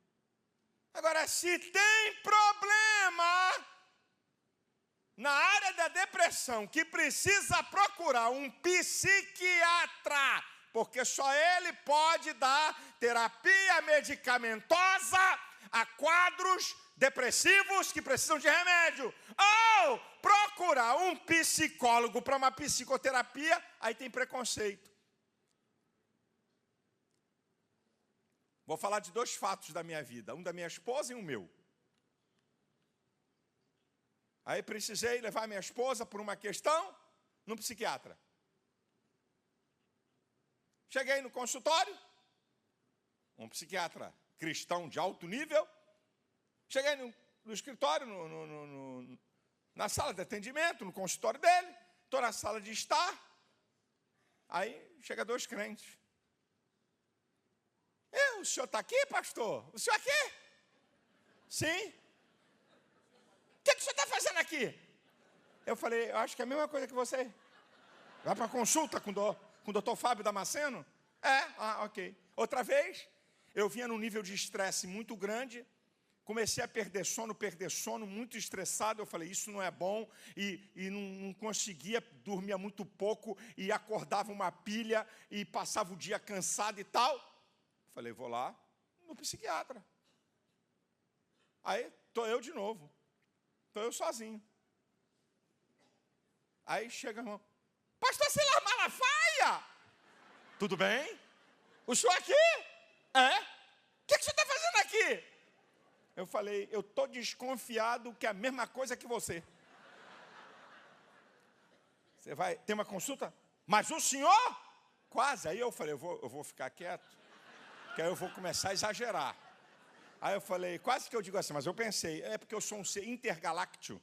Agora, se tem problema na área da depressão que precisa procurar um psiquiatra, porque só ele pode dar terapia medicamentosa a quadros depressivos que precisam de remédio, ou procurar um psicólogo para uma psicoterapia, aí tem preconceito. Vou falar de 2 fatos da minha vida, um da minha esposa e um meu. Aí precisei levar minha esposa por uma questão num psiquiatra. Cheguei no consultório, um psiquiatra cristão de alto nível. Cheguei no escritório, na sala de atendimento, no consultório dele. Estou na sala de estar. Aí chega 2 crentes. O senhor está aqui, pastor? O senhor aqui? Sim. O que o senhor está fazendo aqui? Eu falei, eu acho que é a mesma coisa que você. Vai para consulta com o doutor Fábio Damasceno? Ok. Outra vez, eu vinha num nível de estresse muito grande, comecei a perder sono, muito estressado. Eu falei, isso não é bom, e não conseguia, dormia muito pouco, e acordava uma pilha, e passava o dia cansado e tal. Falei, vou lá no psiquiatra. Aí, estou eu de novo. Estou eu sozinho. Aí chega o irmão, pastor Silas Malafaia, tudo bem? O senhor aqui? É? O que o senhor está fazendo aqui? Eu falei, eu estou desconfiado que é a mesma coisa que você. Você vai ter uma consulta? Mas o senhor? Quase. Aí eu falei, eu vou ficar quieto, que aí eu vou começar a exagerar. Aí eu falei, quase que eu digo assim, mas eu pensei, é porque eu sou um ser intergaláctico.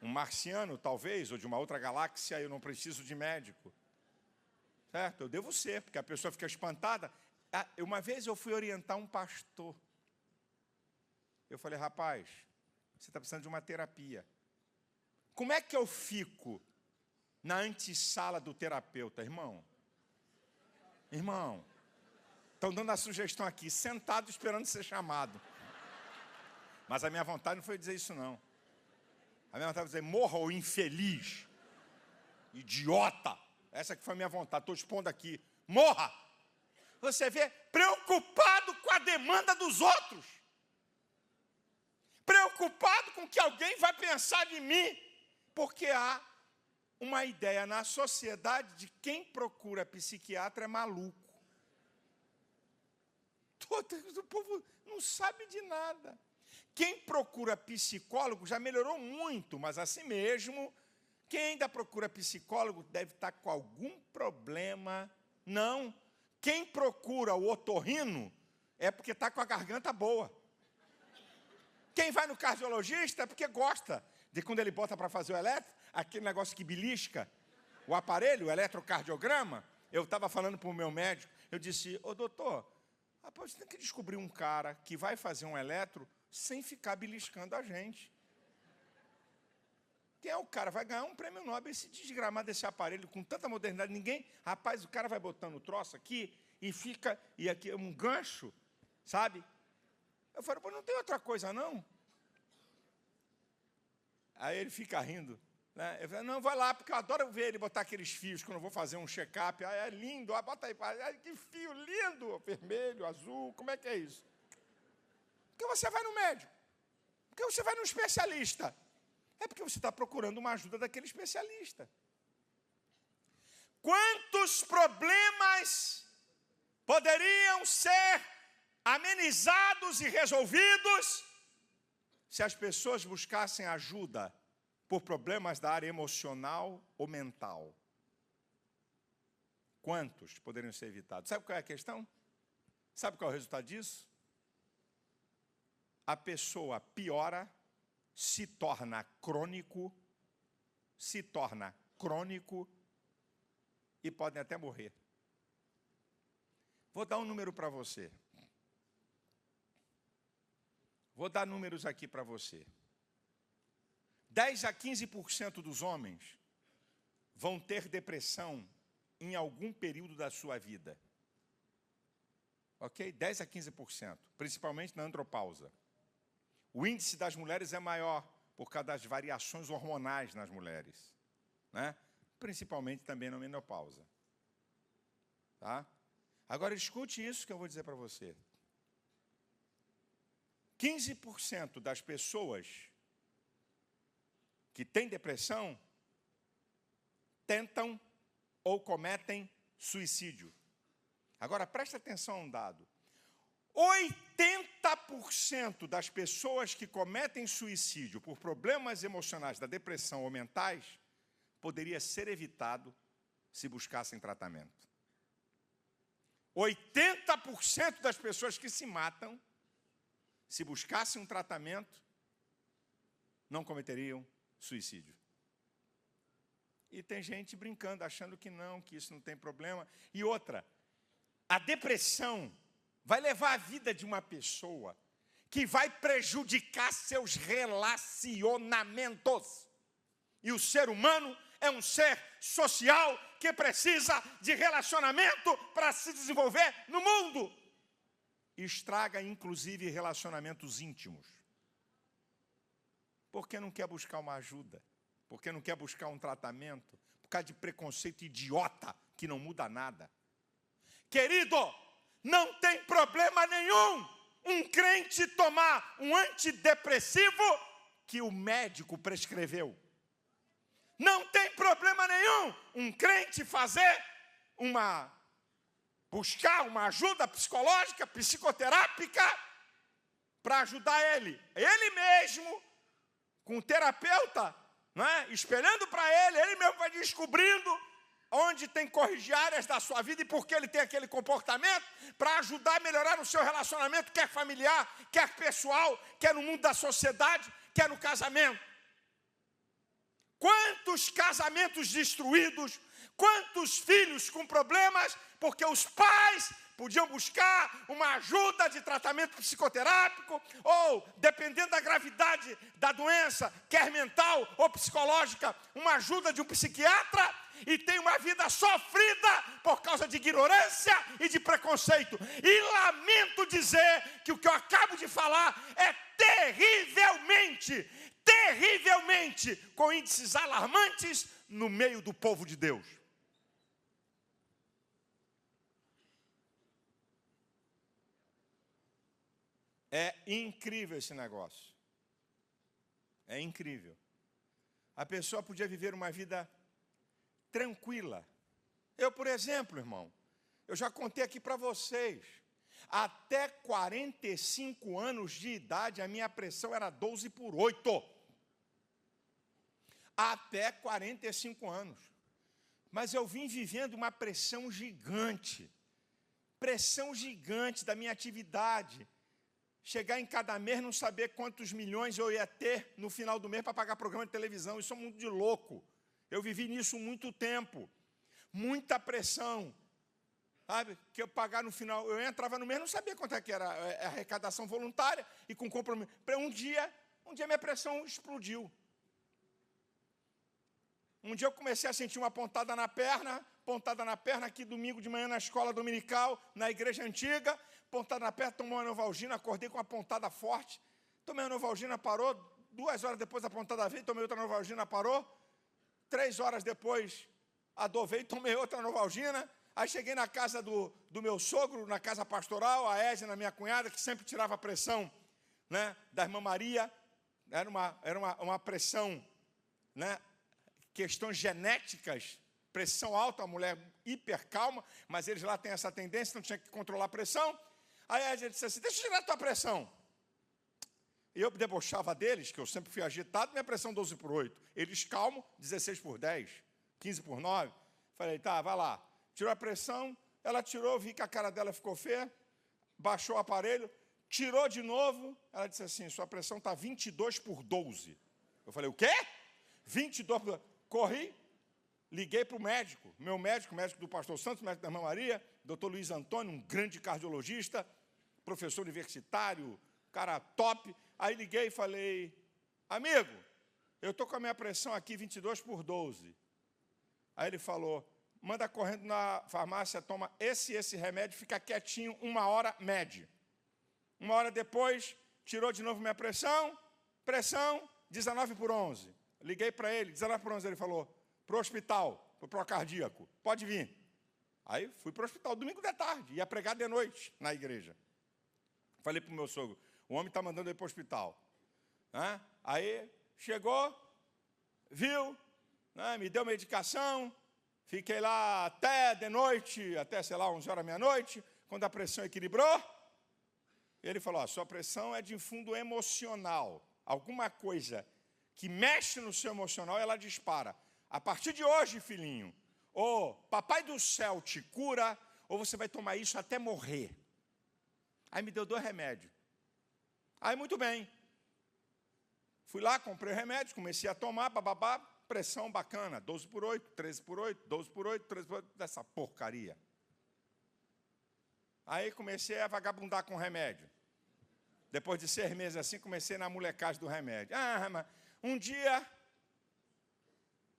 Um marciano, talvez, ou de uma outra galáxia, eu não preciso de médico. Certo? Eu devo ser, porque a pessoa fica espantada. Uma vez eu fui orientar um pastor. Eu falei, rapaz, você está precisando de uma terapia. Como é que eu fico na antessala do terapeuta, irmão? Irmão, estão dando a sugestão aqui, sentado esperando ser chamado. Mas a minha vontade não foi dizer isso, não. A minha vontade foi dizer, morra, ô infeliz, idiota. Essa que foi a minha vontade, estou expondo aqui. Morra! Você vê, preocupado com a demanda dos outros. Preocupado com o que alguém vai pensar de mim. Porque há uma ideia na sociedade de quem procura psiquiatra é maluco. O povo não sabe de nada. Quem procura psicólogo já melhorou muito, mas assim mesmo, quem ainda procura psicólogo deve estar com algum problema. Não. Quem procura o otorrino é porque está com a garganta boa. Quem vai no cardiologista é porque gosta de quando ele bota para fazer o eletro, aquele negócio que belisca o aparelho, o eletrocardiograma. Eu estava falando para o meu médico, eu disse, ô doutor, rapaz, você tem que descobrir um cara que vai fazer um eletro sem ficar beliscando a gente. Quem é o cara? Vai ganhar um prêmio Nobel, esse desgramado desse aparelho, com tanta modernidade, ninguém... Rapaz, o cara vai botando o troço aqui e fica... E aqui é um gancho, sabe? Eu falei, pô, não tem outra coisa, não? Aí ele fica rindo, né? Eu falei, não, vai lá, porque eu adoro ver ele botar aqueles fios quando eu vou fazer um check-up. É lindo, bota aí, que fio lindo, vermelho, azul, como é que é isso? Porque você vai no médico, porque você vai no especialista. É porque você está procurando uma ajuda daquele especialista. Quantos problemas poderiam ser amenizados e resolvidos se as pessoas buscassem ajuda por problemas da área emocional ou mental? Quantos poderiam ser evitados? Sabe qual é a questão? Sabe qual é o resultado disso? A pessoa piora, se torna crônico e podem até morrer. Vou dar um número para você. Vou dar números aqui para você. 10 a 15% dos homens vão ter depressão em algum período da sua vida. Ok? 10 a 15%, principalmente na andropausa. O índice das mulheres é maior por causa das variações hormonais nas mulheres, né? Principalmente também na menopausa. Tá? Agora, escute isso que eu vou dizer para você. 15% das pessoas que têm depressão tentam ou cometem suicídio. Agora, presta atenção a um dado. 80% das pessoas que cometem suicídio por problemas emocionais da depressão ou mentais poderia ser evitado se buscassem tratamento. 80% das pessoas que se matam, se buscassem um tratamento, não cometeriam suicídio. E tem gente brincando, achando que não, que isso não tem problema. E outra, a depressão vai levar a vida de uma pessoa que vai prejudicar seus relacionamentos. E o ser humano é um ser social que precisa de relacionamento para se desenvolver no mundo. Estraga, inclusive, relacionamentos íntimos. Porque não quer buscar uma ajuda, porque não quer buscar um tratamento, por causa de preconceito idiota que não muda nada. Querido, não tem problema nenhum um crente tomar um antidepressivo que o médico prescreveu. Não tem problema nenhum um crente buscar uma ajuda psicológica, psicoterápica, para ajudar ele. Ele mesmo, com o terapeuta, né, espelhando para ele mesmo vai descobrindo onde tem que corrigir áreas da sua vida e por que ele tem aquele comportamento, para ajudar a melhorar no seu relacionamento, quer familiar, quer pessoal, quer no mundo da sociedade, quer no casamento. Quantos casamentos destruídos, quantos filhos com problemas, porque os pais podiam buscar uma ajuda de tratamento psicoterápico, ou, dependendo da gravidade da doença, quer mental ou psicológica, uma ajuda de um psiquiatra, e tem uma vida sofrida por causa de ignorância e de preconceito. E lamento dizer que o que eu acabo de falar é terrivelmente, com índices alarmantes no meio do povo de Deus. É incrível esse negócio. É incrível. A pessoa podia viver uma vida tranquila. Eu, por exemplo, irmão, eu já contei aqui para vocês, até 45 anos de idade, a minha pressão era 12/8. Até 45 anos. Mas eu vim vivendo uma pressão gigante da minha atividade. Chegar em cada mês, não saber quantos milhões eu ia ter no final do mês para pagar programa de televisão. Isso é um mundo de louco. Eu vivi nisso muito tempo. Muita pressão. Sabe? Que eu pagar no final. Eu entrava no mês, não sabia quanto é que era a arrecadação voluntária e com compromisso. Um dia minha pressão explodiu. Um dia eu comecei a sentir uma pontada na perna aqui domingo de manhã na escola dominical, na igreja antiga, pontada na perna, tomei uma Novalgina, acordei com uma pontada forte, tomei a Novalgina, parou, 2 horas depois a pontada veio, tomei outra Novalgina, parou, 3 horas depois a dor veio, tomei outra Novalgina, aí cheguei na casa do meu sogro, na casa pastoral, a Edna, minha cunhada, que sempre tirava a pressão, né, da irmã Maria, era uma pressão, né, questões genéticas, pressão alta, a mulher hiper calma, mas eles lá têm essa tendência, não tinha que controlar a pressão. Aí a gente disse assim, deixa eu tirar a tua pressão. E eu debochava deles, que eu sempre fui agitado, minha pressão 12/8. Eles calmos, 16/10, 15/9. Falei, tá, vai lá. Tirou a pressão, ela tirou, vi que a cara dela ficou feia, baixou o aparelho, tirou de novo, ela disse assim, sua pressão está 22/12. Eu falei, o quê? 22/12. Corri, liguei para o médico, meu médico, médico do pastor Santos, médico da irmã Maria, doutor Luiz Antônio, um grande cardiologista, professor universitário, cara top. Aí liguei e falei, amigo, eu estou com a minha pressão aqui 22/12. Aí ele falou, manda correndo na farmácia, toma esse remédio, fica quietinho, 1 hora, mede. 1 hora depois, tirou de novo minha pressão 19/11. Liguei para ele, 19/11, ele falou, para o hospital, para o cardíaco, pode vir. Aí fui para o hospital, domingo de tarde, ia pregar de noite na igreja. Falei para o meu sogro, o homem está mandando ele para o hospital. Aí chegou, viu, me deu medicação, fiquei lá até de noite, até, sei lá, 11 horas, meia-noite, quando a pressão equilibrou, ele falou, sua pressão é de fundo emocional, alguma coisa que mexe no seu emocional, ela dispara. A partir de hoje, filhinho, ou papai do céu te cura, ou você vai tomar isso até morrer. Aí me deu 2 remédios. Aí, muito bem. Fui lá, comprei o remédio, comecei a tomar, bababá, pressão bacana, 12/8, 13/8, 12/8, 13/8, dessa porcaria. Aí comecei a vagabundar com o remédio. Depois de 6 meses assim, comecei na molecagem do remédio. Mas um dia,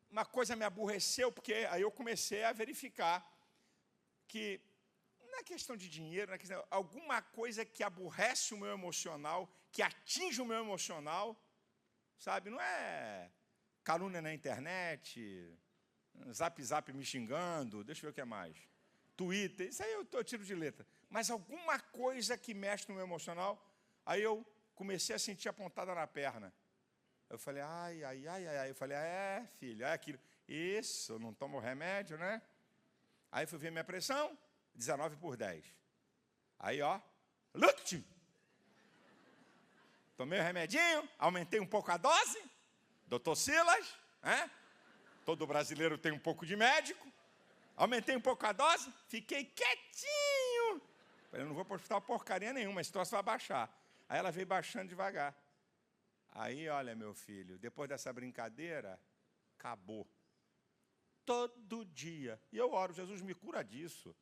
uma coisa me aborreceu, porque aí eu comecei a verificar que não é questão de dinheiro, não é questão, alguma coisa que aborrece o meu emocional, que atinge o meu emocional, sabe? Não é calúnia na internet, zap me xingando, deixa eu ver o que é mais, Twitter, isso aí eu tiro de letra. Mas alguma coisa que mexe no meu emocional, aí eu comecei a sentir a pontada na perna. Eu falei, ai. Eu falei, filho, é aquilo. Isso, eu não tomo remédio, né? Aí fui ver minha pressão, 19/10. Aí, ó, look! Tomei o remedinho, aumentei um pouco a dose. Doutor Silas, né? Todo brasileiro tem um pouco de médico. Aumentei um pouco a dose, fiquei quietinho. Falei, eu não vou para o hospital porcaria nenhuma, esse troço vai baixar. Aí ela veio baixando devagar. Aí, olha, meu filho, depois dessa brincadeira, acabou. Todo dia. E eu oro, Jesus, me cura disso.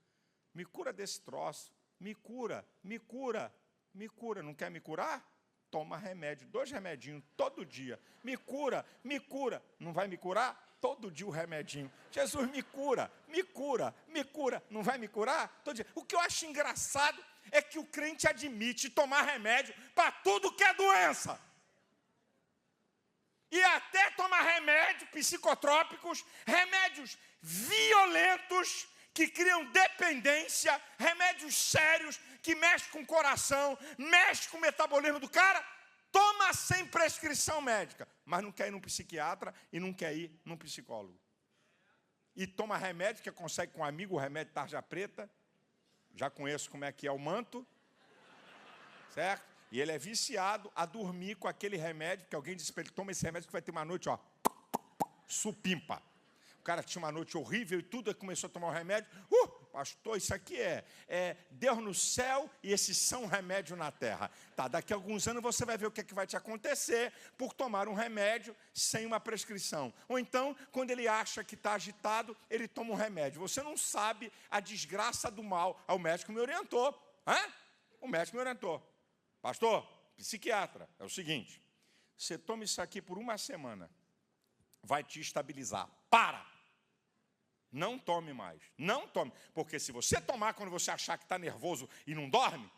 Me cura desse troço. Me cura. Não quer me curar? Toma remédio, 2 remedinhos todo dia. Me cura. Não vai me curar? Todo dia o remedinho. Jesus, me cura. Não vai me curar? Todo dia. O que eu acho engraçado é que o crente admite tomar remédio para tudo que é doença. E até tomar remédio, psicotrópicos, remédios violentos, que criam dependência, remédios sérios, que mexem com o coração, mexem com o metabolismo do cara, toma sem prescrição médica, mas não quer ir num psiquiatra e não quer ir num psicólogo. E toma remédio, que consegue com um amigo, o remédio tarja preta, já conheço como é que é o manto, certo? E ele é viciado a dormir com aquele remédio, que alguém disse para ele, toma esse remédio que vai ter uma noite, ó, supimpa. O cara tinha uma noite horrível e tudo, aí começou a tomar o remédio. Pastor, isso aqui é Deus no céu e esse são remédio na terra. Tá, daqui a alguns anos você vai ver o que é que vai te acontecer por tomar um remédio sem uma prescrição. Ou então, quando ele acha que está agitado, ele toma um remédio. Você não sabe a desgraça do mal. O médico me orientou. O médico me orientou. Pastor, psiquiatra, é o seguinte, você toma isso aqui por 1 semana, vai te estabilizar. Para! Não tome mais, não tome. Porque se você tomar quando você achar que está nervoso e não dorme,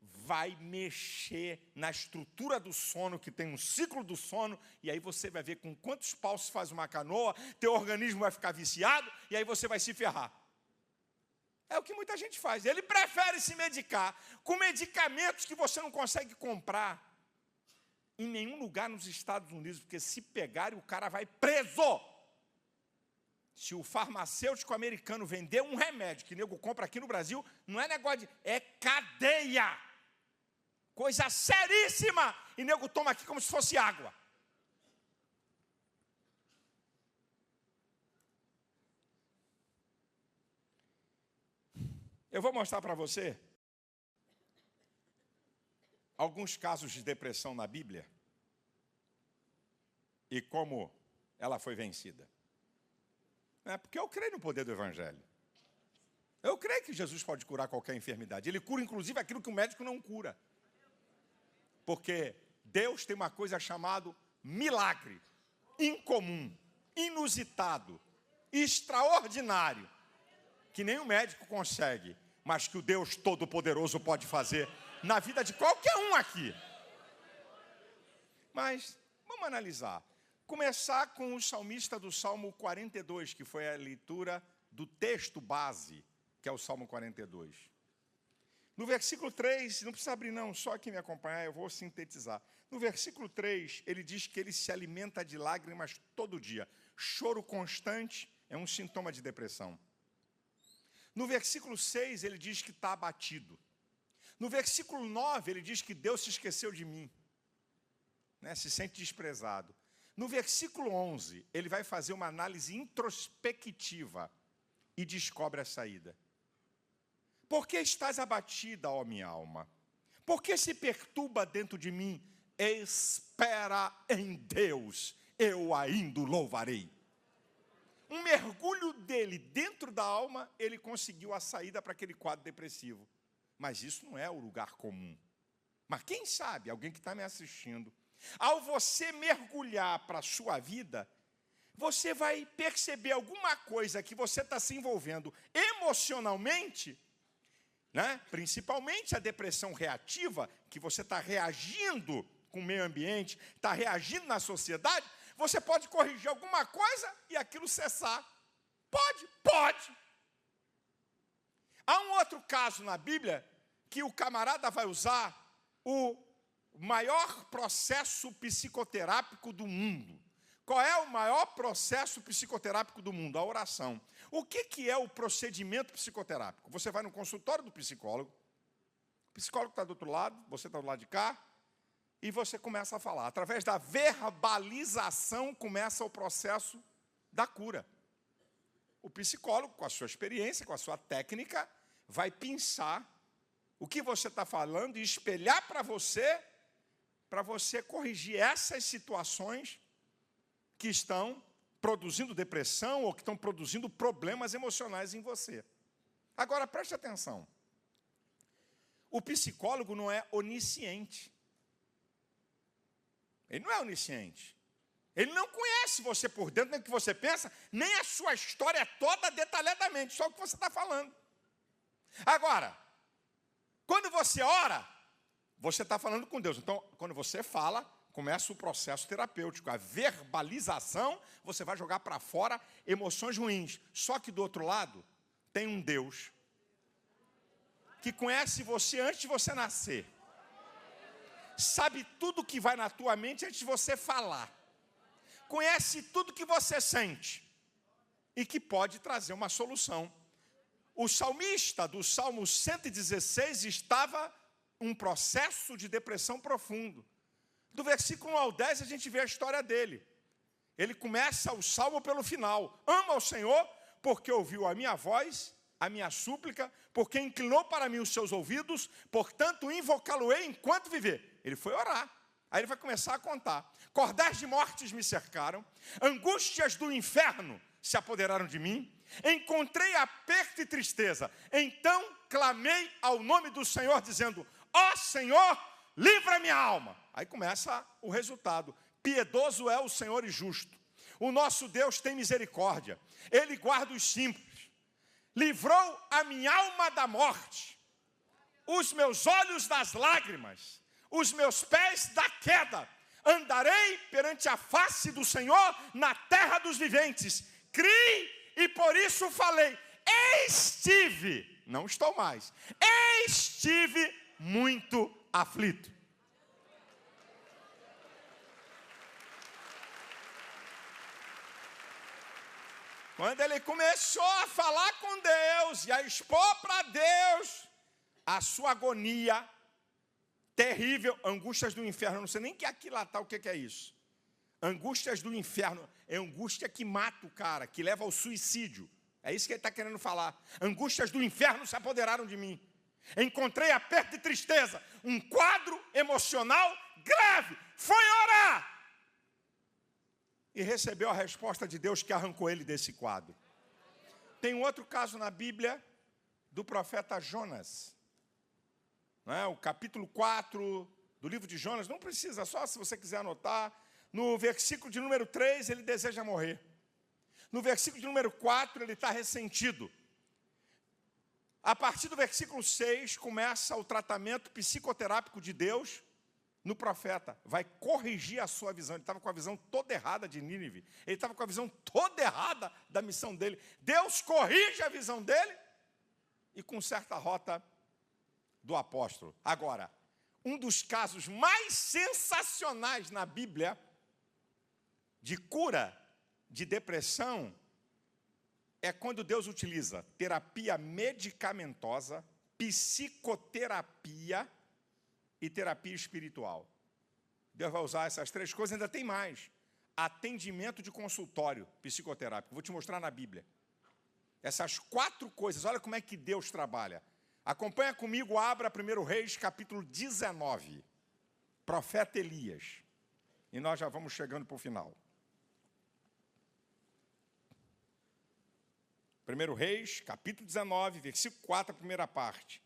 vai mexer na estrutura do sono, que tem um ciclo do sono, e aí você vai ver com quantos paus se faz uma canoa, teu organismo vai ficar viciado, e aí você vai se ferrar. É o que muita gente faz. Ele prefere se medicar com medicamentos que você não consegue comprar em nenhum lugar nos Estados Unidos, porque se pegarem, o cara vai preso. Se o farmacêutico americano vender um remédio que nego compra aqui no Brasil, não é negócio é cadeia. Coisa seríssima. E nego toma aqui como se fosse água. Eu vou mostrar para você alguns casos de depressão na Bíblia e como ela foi vencida. Porque eu creio no poder do Evangelho. Eu creio que Jesus pode curar qualquer enfermidade. Ele cura, inclusive, aquilo que o médico não cura. Porque Deus tem uma coisa chamada milagre, incomum, inusitado, extraordinário, que nem o médico consegue, mas que o Deus Todo-Poderoso pode fazer na vida de qualquer um aqui. Mas vamos analisar. Começar com o salmista do Salmo 42, que foi a leitura do texto base, que é o Salmo 42. No versículo 3, não precisa abrir não, só quem me acompanhar, eu vou sintetizar. No versículo 3, ele diz que ele se alimenta de lágrimas todo dia. Choro constante é um sintoma de depressão. No versículo 6, ele diz que está abatido. No versículo 9, ele diz que Deus se esqueceu de mim. Se sente desprezado. No versículo 11, ele vai fazer uma análise introspectiva e descobre a saída. Por que estás abatida, ó minha alma? Por que se perturba dentro de mim? Espera em Deus, eu ainda o louvarei. Um mergulho dele dentro da alma, ele conseguiu a saída para aquele quadro depressivo. Mas isso não é o lugar comum. Mas quem sabe, alguém que está me assistindo, ao você mergulhar para a sua vida, você vai perceber alguma coisa que você está se envolvendo emocionalmente, principalmente a depressão reativa, que você está reagindo com o meio ambiente, está reagindo na sociedade, você pode corrigir alguma coisa e aquilo cessar. Pode. Há um outro caso na Bíblia que o camarada vai usar o maior processo psicoterápico do mundo? Qual é o maior processo psicoterápico do mundo? A oração. O que é o procedimento psicoterápico? Você vai no consultório do psicólogo, o psicólogo está do outro lado, você está do lado de cá, e você começa a falar. Através da verbalização começa o processo da cura. O psicólogo, com a sua experiência, com a sua técnica, vai pensar o que você está falando e espelhar para você corrigir essas situações que estão produzindo depressão ou que estão produzindo problemas emocionais em você. Agora, preste atenção. O psicólogo não é onisciente. Ele não é onisciente. Ele não conhece você por dentro, nem o que você pensa, nem a sua história toda detalhadamente, só o que você está falando. Agora, quando você ora, você está falando com Deus. Então, quando você fala, começa o processo terapêutico. A verbalização, você vai jogar para fora emoções ruins. Só que do outro lado, tem um Deus que conhece você antes de você nascer. Sabe tudo que vai na tua mente antes de você falar. Conhece tudo que você sente. E que pode trazer uma solução. O salmista do Salmo 116 estava em um processo de depressão profundo. Do versículo 1 ao 10 a gente vê a história dele. Ele começa o salmo pelo final. Ama ao Senhor porque ouviu a minha voz, a minha súplica, porque inclinou para mim os seus ouvidos, portanto invocá-lo-ei enquanto viver. Ele foi orar. Aí ele vai começar a contar. Cordais de mortes me cercaram, angústias do inferno se apoderaram de mim, encontrei aperto e tristeza. Então clamei ao nome do Senhor, dizendo: ó Senhor, livra minha alma. Aí começa o resultado. Piedoso é o Senhor e justo. O nosso Deus tem misericórdia. Ele guarda os simples. Livrou a minha alma da morte, os meus olhos das lágrimas, os meus pés da queda. Andarei perante a face do Senhor na terra dos viventes. Criei e por isso falei. Estive, não estou mais, estive muito aflito. Quando ele começou a falar com Deus e a expor para Deus a sua agonia terrível, angústias do inferno, eu não sei nem que aquilatar o que é isso. Angústias do inferno é angústia que mata o cara, que leva ao suicídio. É isso que ele está querendo falar. Angústias do inferno se apoderaram de mim. Encontrei aperto e tristeza, um quadro emocional grave. Foi orar e recebeu a resposta de Deus que arrancou ele desse quadro. Tem um outro caso na Bíblia do profeta Jonas. Não é? O capítulo 4 do livro de Jonas, não precisa, só se você quiser anotar. No versículo de número 3, ele deseja morrer. No versículo de número 4, ele está ressentido. A partir do versículo 6, começa o tratamento psicoterápico de Deus no profeta. Vai corrigir a sua visão. Ele estava com a visão toda errada de Nínive. Ele estava com a visão toda errada da missão dele. Deus corrige a visão dele e conserta a rota do apóstolo. Agora, um dos casos mais sensacionais na Bíblia de cura de depressão é quando Deus utiliza terapia medicamentosa, psicoterapia e terapia espiritual. Deus vai usar essas três coisas, ainda tem mais. Atendimento de consultório psicoterápico. Vou te mostrar na Bíblia. Essas 4 coisas, olha como é que Deus trabalha. Acompanha comigo, abra 1 Reis, capítulo 19. Profeta Elias. E nós já vamos chegando para o final. 1 Reis, capítulo 19, versículo 4, a primeira parte.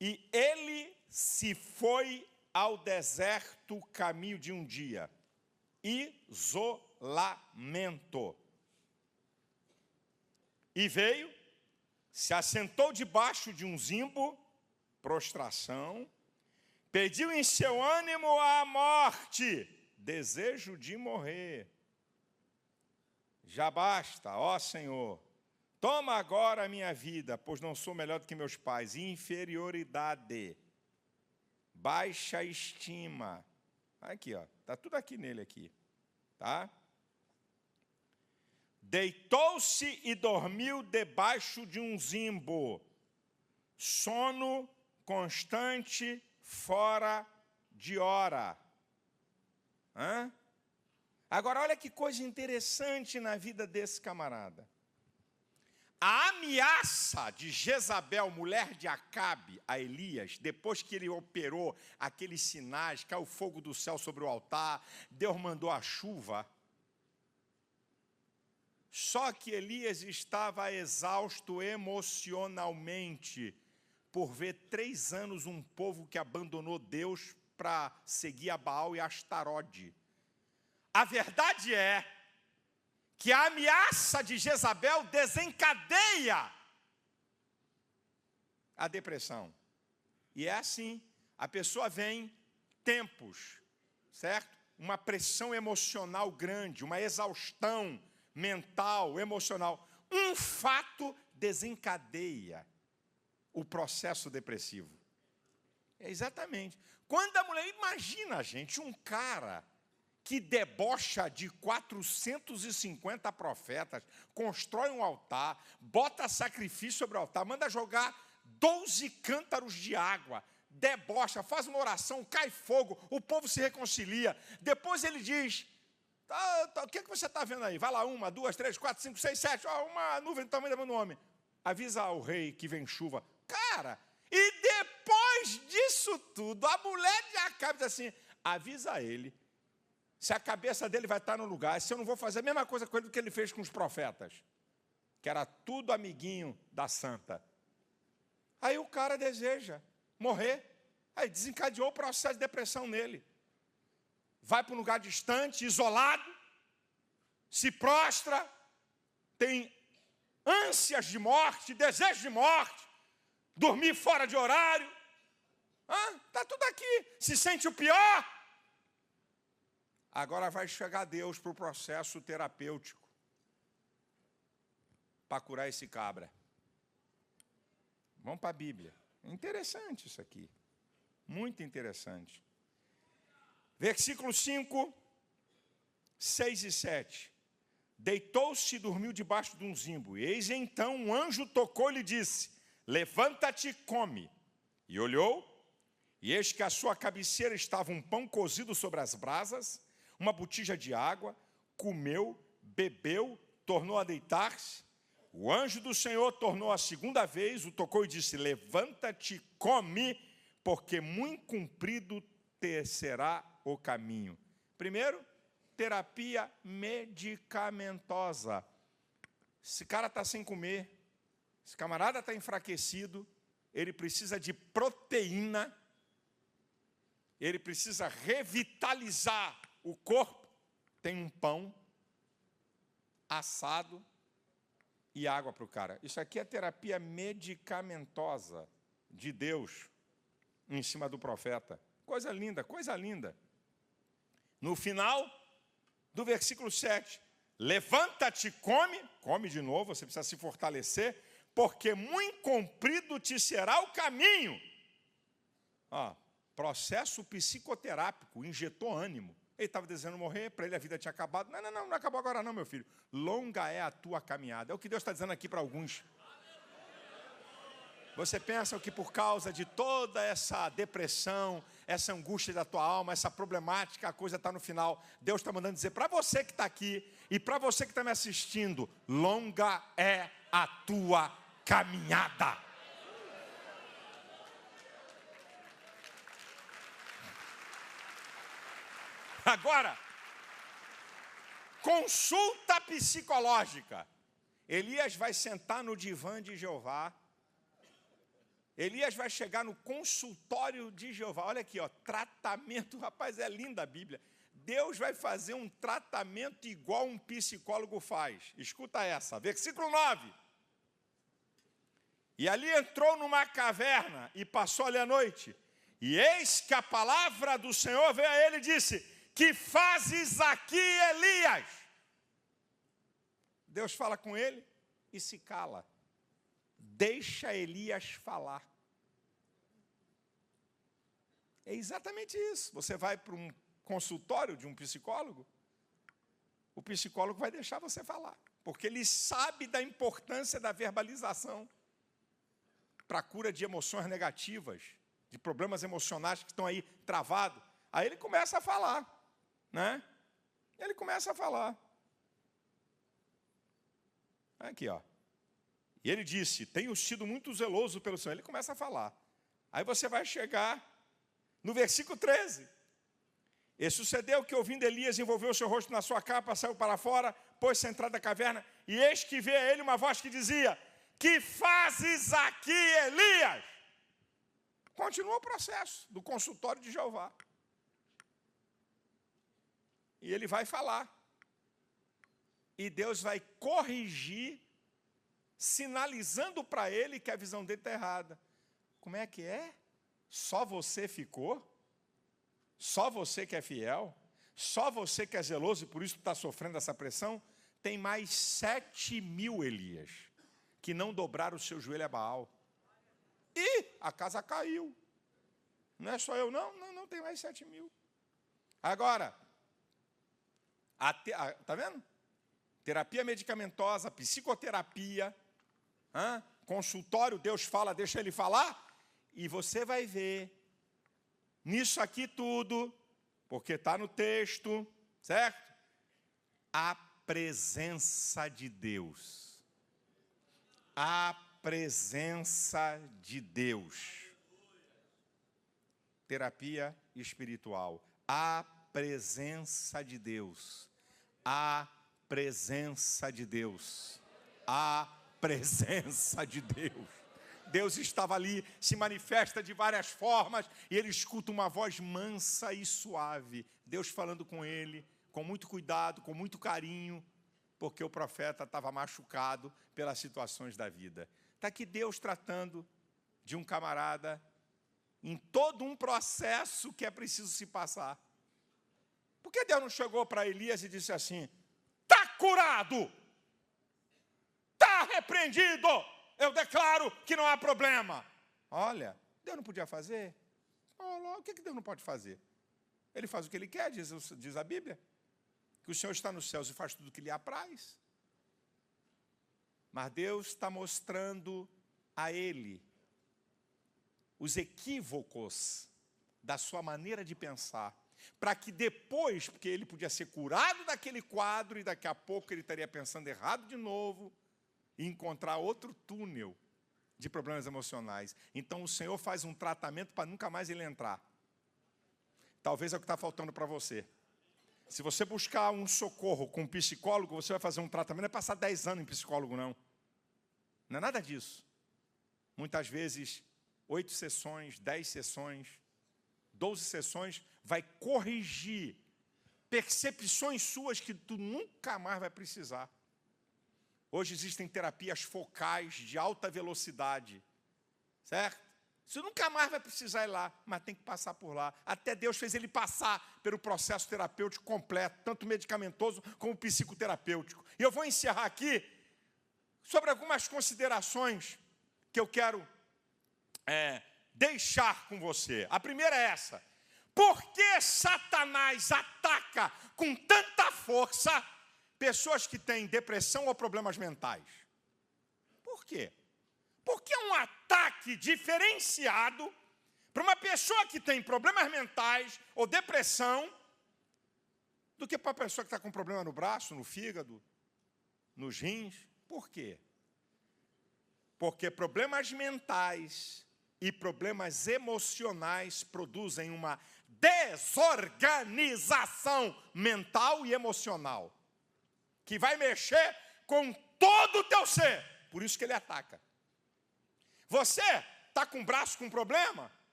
E ele se foi ao deserto caminho de um dia. Isolamento. E veio, se assentou debaixo de um zimbo, prostração, pediu em seu ânimo a morte, desejo de morrer. Já basta, ó Senhor, toma agora a minha vida, pois não sou melhor do que meus pais. Inferioridade. baixa estima. Aqui, ó, tá tudo aqui nele aqui, tá? Deitou-se e dormiu debaixo de um zimbo, sono constante, fora de hora. Agora, olha que coisa interessante na vida desse camarada. A ameaça de Jezabel, mulher de Acabe, a Elias, depois que ele operou aqueles sinais, caiu fogo do céu sobre o altar, Deus mandou a chuva. Só que Elias estava exausto emocionalmente por ver 3 anos um povo que abandonou Deus para seguir a Baal e a Astarode. A verdade é que a ameaça de Jezabel desencadeia a depressão. E é assim, a pessoa vem tempos, certo? Uma pressão emocional grande, uma exaustão mental, emocional. Um fato desencadeia o processo depressivo. É exatamente. Quando a mulher, imagina, gente, um cara que debocha de 450 profetas, constrói um altar, bota sacrifício sobre o altar, manda jogar 12 cântaros de água, debocha, faz uma oração, cai fogo, o povo se reconcilia. Depois ele diz, o que você está vendo aí? Vai lá, 1, 2, 3, 4, 5, 6, 7, uma nuvem do tamanho da mão do homem. Avisa ao rei que vem chuva. Cara, e depois disso tudo, a mulher de Acabe diz assim, avisa ele, se a cabeça dele vai estar no lugar, se eu não vou fazer a mesma coisa com ele do que ele fez com os profetas, que era tudo amiguinho da santa. Aí o cara deseja morrer, aí desencadeou o processo de depressão nele. Vai para um lugar distante, isolado, se prostra, tem ânsias de morte, desejo de morte, dormir fora de horário, está tudo aqui, se sente o pior. Agora vai chegar Deus para o processo terapêutico, para curar esse cabra. Vamos para a Bíblia. É interessante isso aqui, muito interessante. Versículo 5, 6 e 7. Deitou-se e dormiu debaixo de um zimbo. E eis então um anjo tocou e lhe disse, levanta-te e come. E olhou, e eis que à sua cabeceira estava um pão cozido sobre as brasas, uma botija de água, comeu, bebeu, tornou a deitar-se. O anjo do Senhor tornou a segunda vez, o tocou e disse, levanta-te e come, porque muito comprido te será o caminho. Primeiro, terapia medicamentosa. Esse cara está sem comer, esse camarada está enfraquecido, ele precisa de proteína, ele precisa revitalizar o corpo. Tem um pão assado e água para o cara. Isso aqui é terapia medicamentosa de Deus em cima do profeta. Coisa linda, coisa linda. No final do versículo 7, levanta-te, come de novo, você precisa se fortalecer, porque muito comprido te será o caminho. Processo psicoterápico, injetou ânimo. Ele estava desejando morrer, para ele a vida tinha acabado. Não acabou agora não, meu filho. Longa é a tua caminhada. É o que Deus está dizendo aqui para alguns. Você pensa que por causa de toda essa depressão, essa angústia da tua alma, essa problemática, a coisa está no final. Deus está mandando dizer para você que está aqui e para você que está me assistindo, longa é a tua caminhada. Agora, consulta psicológica. Elias vai sentar no divã de Jeová. Elias vai chegar no consultório de Jeová. Olha aqui, tratamento. Rapaz, é linda a Bíblia. Deus vai fazer um tratamento igual um psicólogo faz. Escuta essa, versículo 9. E ali entrou numa caverna e passou ali a noite. E eis que a palavra do Senhor veio a ele e disse, que fazes aqui, Elias? Deus fala com ele e se cala. Deixa Elias falar. É exatamente isso. Você vai para um consultório de um psicólogo, o psicólogo vai deixar você falar, porque ele sabe da importância da verbalização para a cura de emoções negativas, de problemas emocionais que estão aí travados. Aí ele começa a falar, né? Ele começa a falar. Aqui, ó. E ele disse, tenho sido muito zeloso pelo Senhor. Ele começa a falar. Aí você vai chegar no versículo 13. E sucedeu que, ouvindo Elias, envolveu o seu rosto na sua capa, saiu para fora, pôs-se à entrada da caverna, e eis que veio a ele uma voz que dizia, que fazes aqui, Elias? Continua o processo do consultório de Jeová. E ele vai falar. E Deus vai corrigir, sinalizando para ele que a visão dele está errada. Como é que é? Só você ficou? Só você que é fiel? Só você que é zeloso e por isso está sofrendo essa pressão? Tem mais 7.000 Elias que não dobraram o seu joelho a Baal. E a casa caiu. Não é só eu, não, tem mais 7.000. Agora, tá vendo? Terapia medicamentosa, psicoterapia, consultório, Deus fala, deixa ele falar, e você vai ver, nisso aqui tudo, porque está no texto, certo? A presença de Deus. A presença de Deus. Terapia espiritual. A presença de Deus. A presença de Deus. A presença de Deus. Deus estava ali, se manifesta de várias formas, e ele escuta uma voz mansa e suave. Deus falando com ele, com muito cuidado, com muito carinho, porque o profeta estava machucado pelas situações da vida. Está aqui Deus tratando de um camarada em todo um processo que é preciso se passar. Por que Deus não chegou para Elias e disse assim, está curado, está repreendido, eu declaro que não há problema. Olha, Deus não podia fazer? O que Deus não pode fazer? Ele faz o que ele quer, diz a Bíblia. Que o Senhor está nos céus e faz tudo o que lhe apraz. Mas Deus está mostrando a ele os equívocos da sua maneira de pensar, para que depois, porque ele podia ser curado daquele quadro e daqui a pouco ele estaria pensando errado de novo e encontrar outro túnel de problemas emocionais. Então o Senhor faz um tratamento para nunca mais ele entrar. Talvez é o que está faltando para você. Se você buscar um socorro com um psicólogo, você vai fazer um tratamento, não é passar 10 anos em psicólogo, não. Não é nada disso. Muitas vezes, 8 sessões, 10 sessões, 12 sessões, vai corrigir percepções suas que tu nunca mais vai precisar. Hoje existem terapias focais de alta velocidade, certo? Você nunca mais vai precisar ir lá, mas tem que passar por lá. Até Deus fez ele passar pelo processo terapêutico completo, tanto medicamentoso como psicoterapêutico. E eu vou encerrar aqui sobre algumas considerações que eu quero deixar com você. A primeira é essa. Por que Satanás ataca com tanta força pessoas que têm depressão ou problemas mentais? Por quê? Porque é um ataque diferenciado para uma pessoa que tem problemas mentais ou depressão do que para a pessoa que está com problema no braço, no fígado, nos rins. Por quê? Porque problemas mentais e problemas emocionais produzem uma desorganização mental e emocional que vai mexer com todo o teu ser. Por isso que ele ataca. Você está com o braço com problema?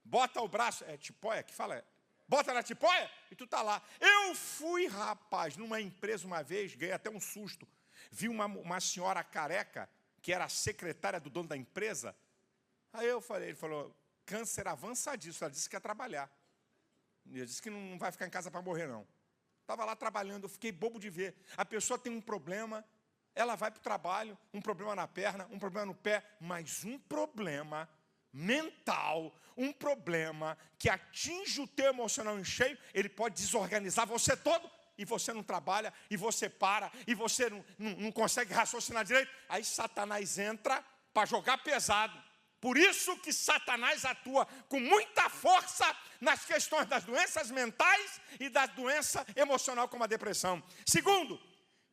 Bota o braço, tipóia que fala, bota na tipóia e tu está lá. Eu fui, rapaz, numa empresa uma vez, ganhei até um susto. Vi uma senhora careca, que era a secretária do dono da empresa. Aí eu falei, ele falou, câncer avançadíssimo, ela disse que ia trabalhar. Eu disse que não vai ficar em casa para morrer, não. Estava lá trabalhando, eu fiquei bobo de ver. A pessoa tem um problema, ela vai para o trabalho, um problema na perna, um problema no pé, mas um problema mental, um problema que atinge o teu emocional em cheio, ele pode desorganizar você todo, e você não trabalha, e você para, e você não consegue raciocinar direito. Aí Satanás entra para jogar pesado. Por isso que Satanás atua com muita força nas questões das doenças mentais e da doença emocional, como a depressão. Segundo,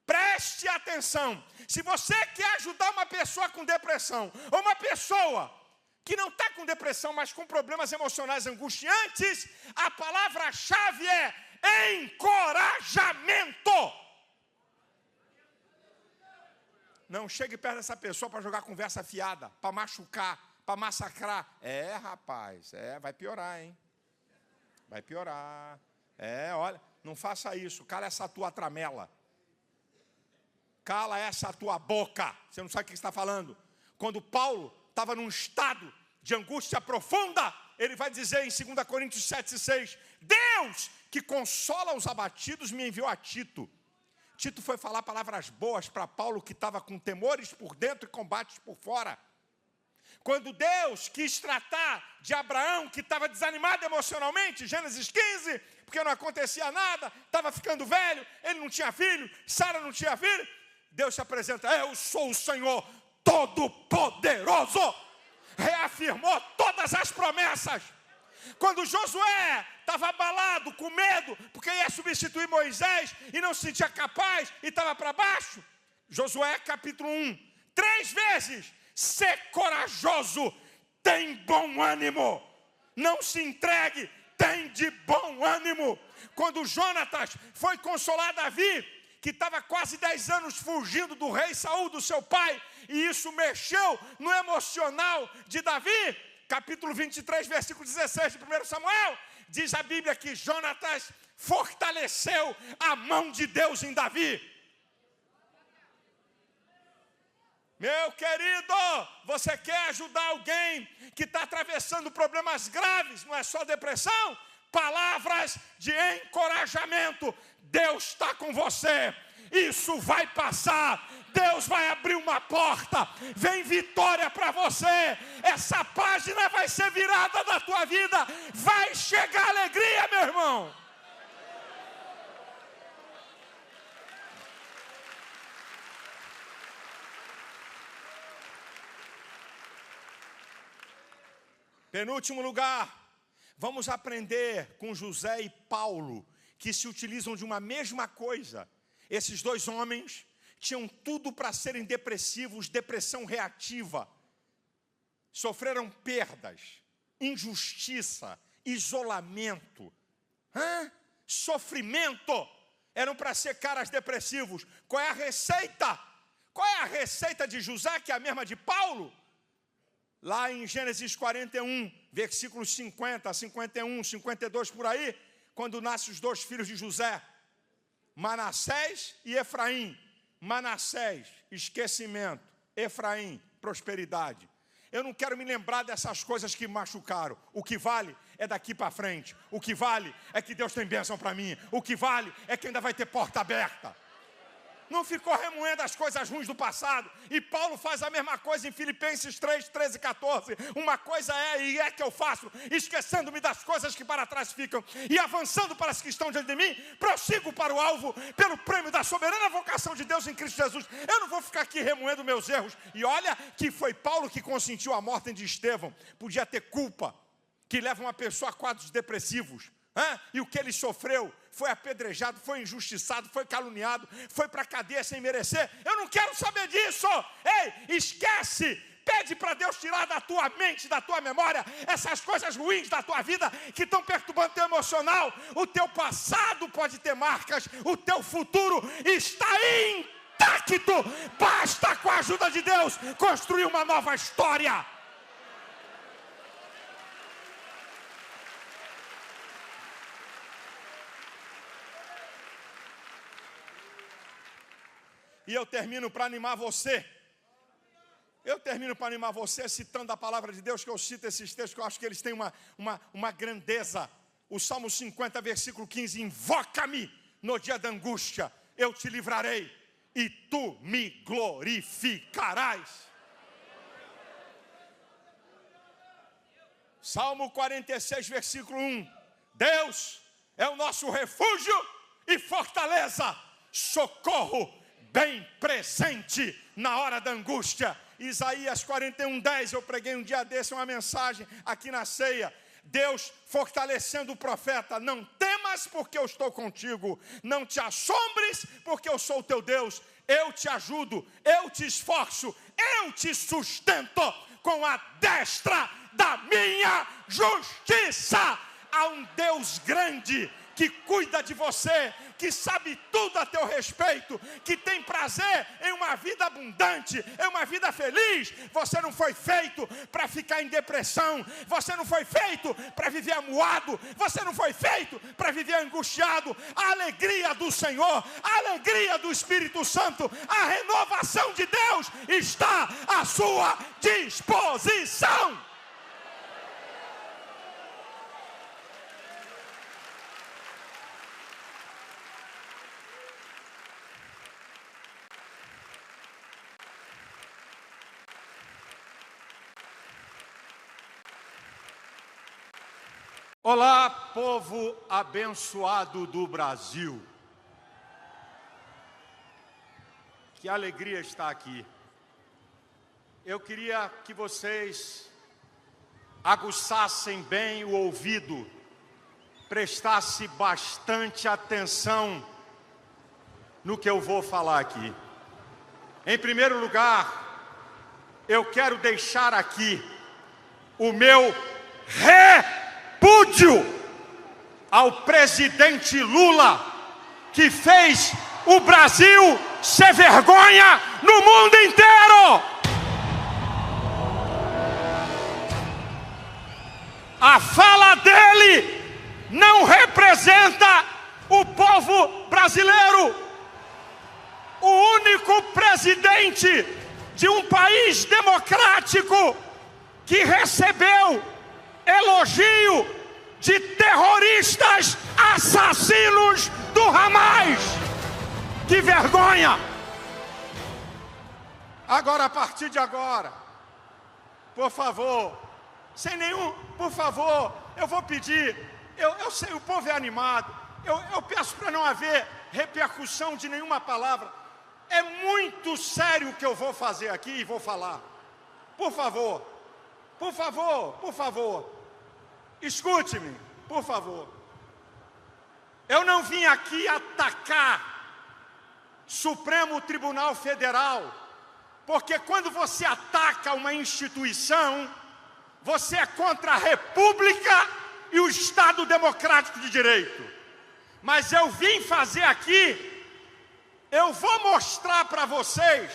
preste atenção. Se você quer ajudar uma pessoa com depressão, ou uma pessoa que não está com depressão, mas com problemas emocionais angustiantes, a palavra-chave é encorajamento. Não chegue perto dessa pessoa para jogar conversa fiada, para machucar, para massacrar. Rapaz, vai piorar, hein? Vai piorar. Olha, não faça isso. Cala essa tua tramela. Cala essa tua boca. Você não sabe o que está falando. Quando Paulo estava num estado de angústia profunda, ele vai dizer em 2 Coríntios 7,6, Deus que consola os abatidos me enviou a Tito. Tito foi falar palavras boas para Paulo, que estava com temores por dentro e combates por fora. Quando Deus quis tratar de Abraão, que estava desanimado emocionalmente, Gênesis 15, porque não acontecia nada, estava ficando velho, ele não tinha filho, Sara não tinha filho, Deus se apresenta, eu sou o Senhor Todo-Poderoso, reafirmou todas as promessas. Quando Josué estava abalado, com medo, porque ia substituir Moisés e não se sentia capaz e estava para baixo, Josué capítulo 1, 3 vezes, ser corajoso, tem bom ânimo, não se entregue, tem de bom ânimo. Quando Jonatas foi consolar Davi, que estava quase 10 anos fugindo do rei Saul, do seu pai, e isso mexeu no emocional de Davi, capítulo 23, versículo 16 de 1 Samuel, diz a Bíblia que Jonatas fortaleceu a mão de Deus em Davi. Meu querido, você quer ajudar alguém que está atravessando problemas graves, não é só depressão? Palavras de encorajamento. Deus está com você. Isso vai passar. Deus vai abrir uma porta. Vem vitória para você. Essa página vai ser virada da tua vida. Vai chegar alegria, meu irmão. Penúltimo lugar, vamos aprender com José e Paulo, que se utilizam de uma mesma coisa. Esses dois homens tinham tudo para serem depressivos, depressão reativa. Sofreram perdas, injustiça, isolamento, sofrimento. Eram para ser caras depressivos. Qual é a receita? Qual é a receita de José, que é a mesma de Paulo? Lá em Gênesis 41, versículos 50, 51, 52, por aí, quando nascem os dois filhos de José, Manassés e Efraim. Manassés, esquecimento. Efraim, prosperidade. Eu não quero me lembrar dessas coisas que me machucaram. O que vale é daqui para frente. O que vale é que Deus tem bênção para mim. O que vale é que ainda vai ter porta aberta. Não ficou remoendo as coisas ruins do passado. E Paulo faz a mesma coisa em Filipenses 3, 13 e 14. Uma coisa é que eu faço, esquecendo-me das coisas que para trás ficam e avançando para as que estão diante de mim, prossigo para o alvo, pelo prêmio da soberana vocação de Deus em Cristo Jesus. Eu não vou ficar aqui remoendo meus erros. E olha que foi Paulo que consentiu a morte de Estevão. Podia ter culpa, que leva uma pessoa a quadros depressivos. E o que ele sofreu, foi apedrejado, foi injustiçado, foi caluniado, foi para a cadeia sem merecer. Eu não quero saber disso. Ei, esquece, pede para Deus tirar da tua mente, da tua memória, essas coisas ruins da tua vida que estão perturbando o teu emocional. O teu passado pode ter marcas, o teu futuro está intacto. Basta, com a ajuda de Deus, construir uma nova história. E eu termino para animar você. Eu termino para animar você citando a palavra de Deus, que eu cito esses textos, que eu acho que eles têm uma grandeza. O Salmo 50, versículo 15. Invoca-me no dia da angústia, eu te livrarei e tu me glorificarás. Salmo 46, versículo 1. Deus é o nosso refúgio e fortaleza, socorro bem presente na hora da angústia. Isaías 41, 10, eu preguei um dia desse uma mensagem aqui na ceia. Deus fortalecendo o profeta: não temas porque eu estou contigo, não te assombres porque eu sou o teu Deus, eu te ajudo, eu te esforço, eu te sustento com a destra da minha justiça. Há um Deus grande que cuida de você, que sabe tudo a teu respeito, que tem prazer em uma vida abundante, em uma vida feliz. Você não foi feito para ficar em depressão, você não foi feito para viver amuado, você não foi feito para viver angustiado. A alegria do Senhor, a alegria do Espírito Santo, a renovação de Deus está à sua disposição. Olá, povo abençoado do Brasil. Que alegria estar aqui. Eu queria que vocês aguçassem bem o ouvido, prestassem bastante atenção no que eu vou falar aqui. Em primeiro lugar, eu quero deixar aqui o meu repúdio ao presidente Lula, que fez o Brasil ser vergonha no mundo inteiro. A fala dele não representa o povo brasileiro. O único presidente de um país democrático que recebeu elogio de terroristas assassinos do Hamas. Que vergonha! Agora, a partir de agora, por favor, por favor, eu vou pedir, eu sei, o povo é animado, eu peço para não haver repercussão de nenhuma palavra. É muito sério o que eu vou fazer aqui e vou falar. Por favor, por favor, por favor, escute-me, por favor. Eu não vim aqui atacar Supremo Tribunal Federal, porque quando você ataca uma instituição, você é contra a República e o Estado Democrático de Direito. Mas eu vim fazer aqui, eu vou mostrar para vocês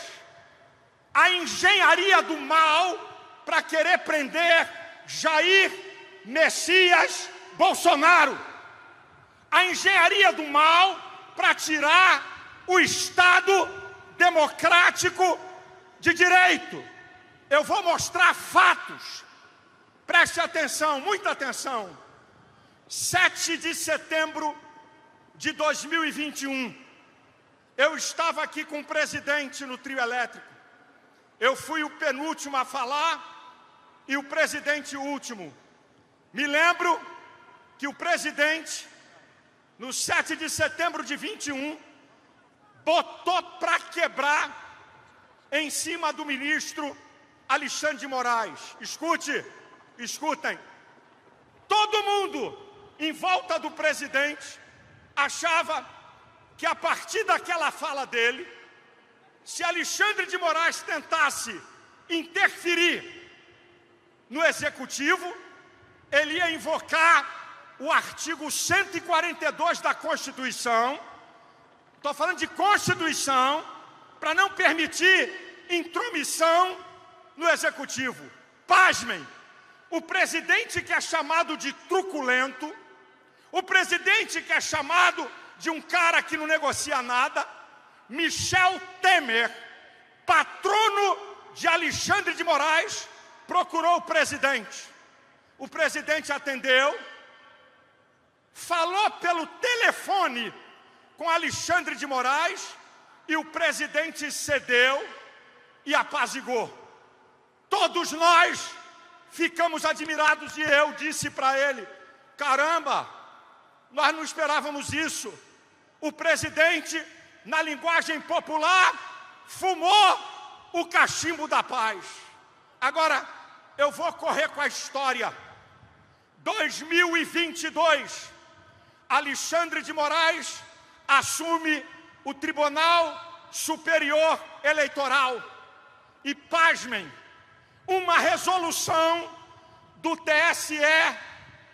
a engenharia do mal para querer prender Jair Messias Bolsonaro. A engenharia do mal para tirar o Estado Democrático de Direito. Eu vou mostrar fatos. Preste atenção, muita atenção. 7 de setembro de 2021, eu estava aqui com o presidente no trio elétrico. Eu fui o penúltimo a falar e o presidente o último. Me lembro que o presidente, no 7 de setembro de 21, botou para quebrar em cima do ministro Alexandre de Moraes. Escutem. Todo mundo em volta do presidente achava que a partir daquela fala dele, se Alexandre de Moraes tentasse interferir no executivo, ele ia invocar o artigo 142 da Constituição. Estou falando de Constituição, para não permitir intromissão no executivo. Pasmem, o presidente que é chamado de truculento, o presidente que é chamado de um cara que não negocia nada, Michel Temer, patrono de Alexandre de Moraes, procurou o presidente. O presidente atendeu, falou pelo telefone com Alexandre de Moraes e o presidente cedeu e apaziguou. Todos nós ficamos admirados e eu disse para ele: caramba, nós não esperávamos isso. O presidente, na linguagem popular, fumou o cachimbo da paz. Agora, eu vou correr com a história. 2022, Alexandre de Moraes assume o Tribunal Superior Eleitoral. E, pasmem, uma resolução do TSE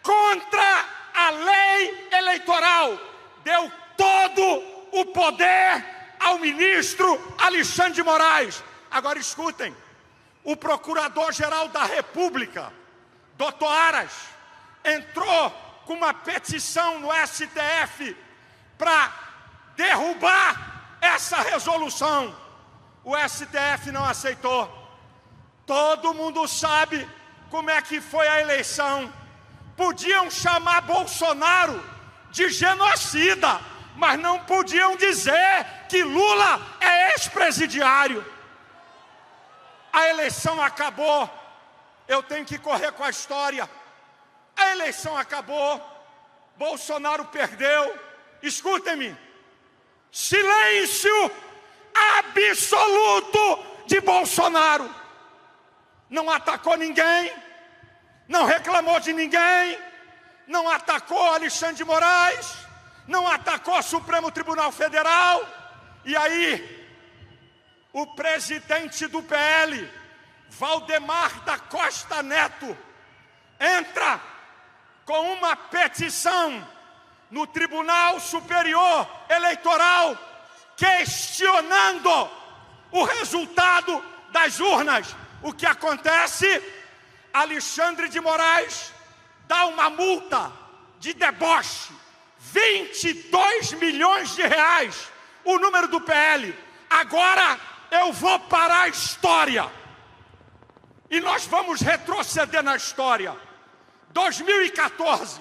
contra a lei eleitoral deu todo o poder ao ministro Alexandre de Moraes. Agora escutem, o Procurador-Geral da República, Dr. Aras, entrou com uma petição no STF para derrubar essa resolução. O STF não aceitou. Todo mundo sabe como é que foi a eleição. Podiam chamar Bolsonaro de genocida, mas não podiam dizer que Lula é ex-presidiário. A eleição acabou. Eu tenho que correr com a história. A eleição acabou. Bolsonaro perdeu. Escutem-me. Silêncio absoluto de Bolsonaro. Não atacou ninguém, não reclamou de ninguém, não atacou Alexandre de Moraes, não atacou o Supremo Tribunal Federal. E aí, o presidente do PL, Valdemar da Costa Neto, entra com uma petição no Tribunal Superior Eleitoral, questionando o resultado das urnas. O que acontece? Alexandre de Moraes dá uma multa de deboche, 22 milhões de reais, o número do PL. Agora eu vou parar a história e nós vamos retroceder na história. 2014,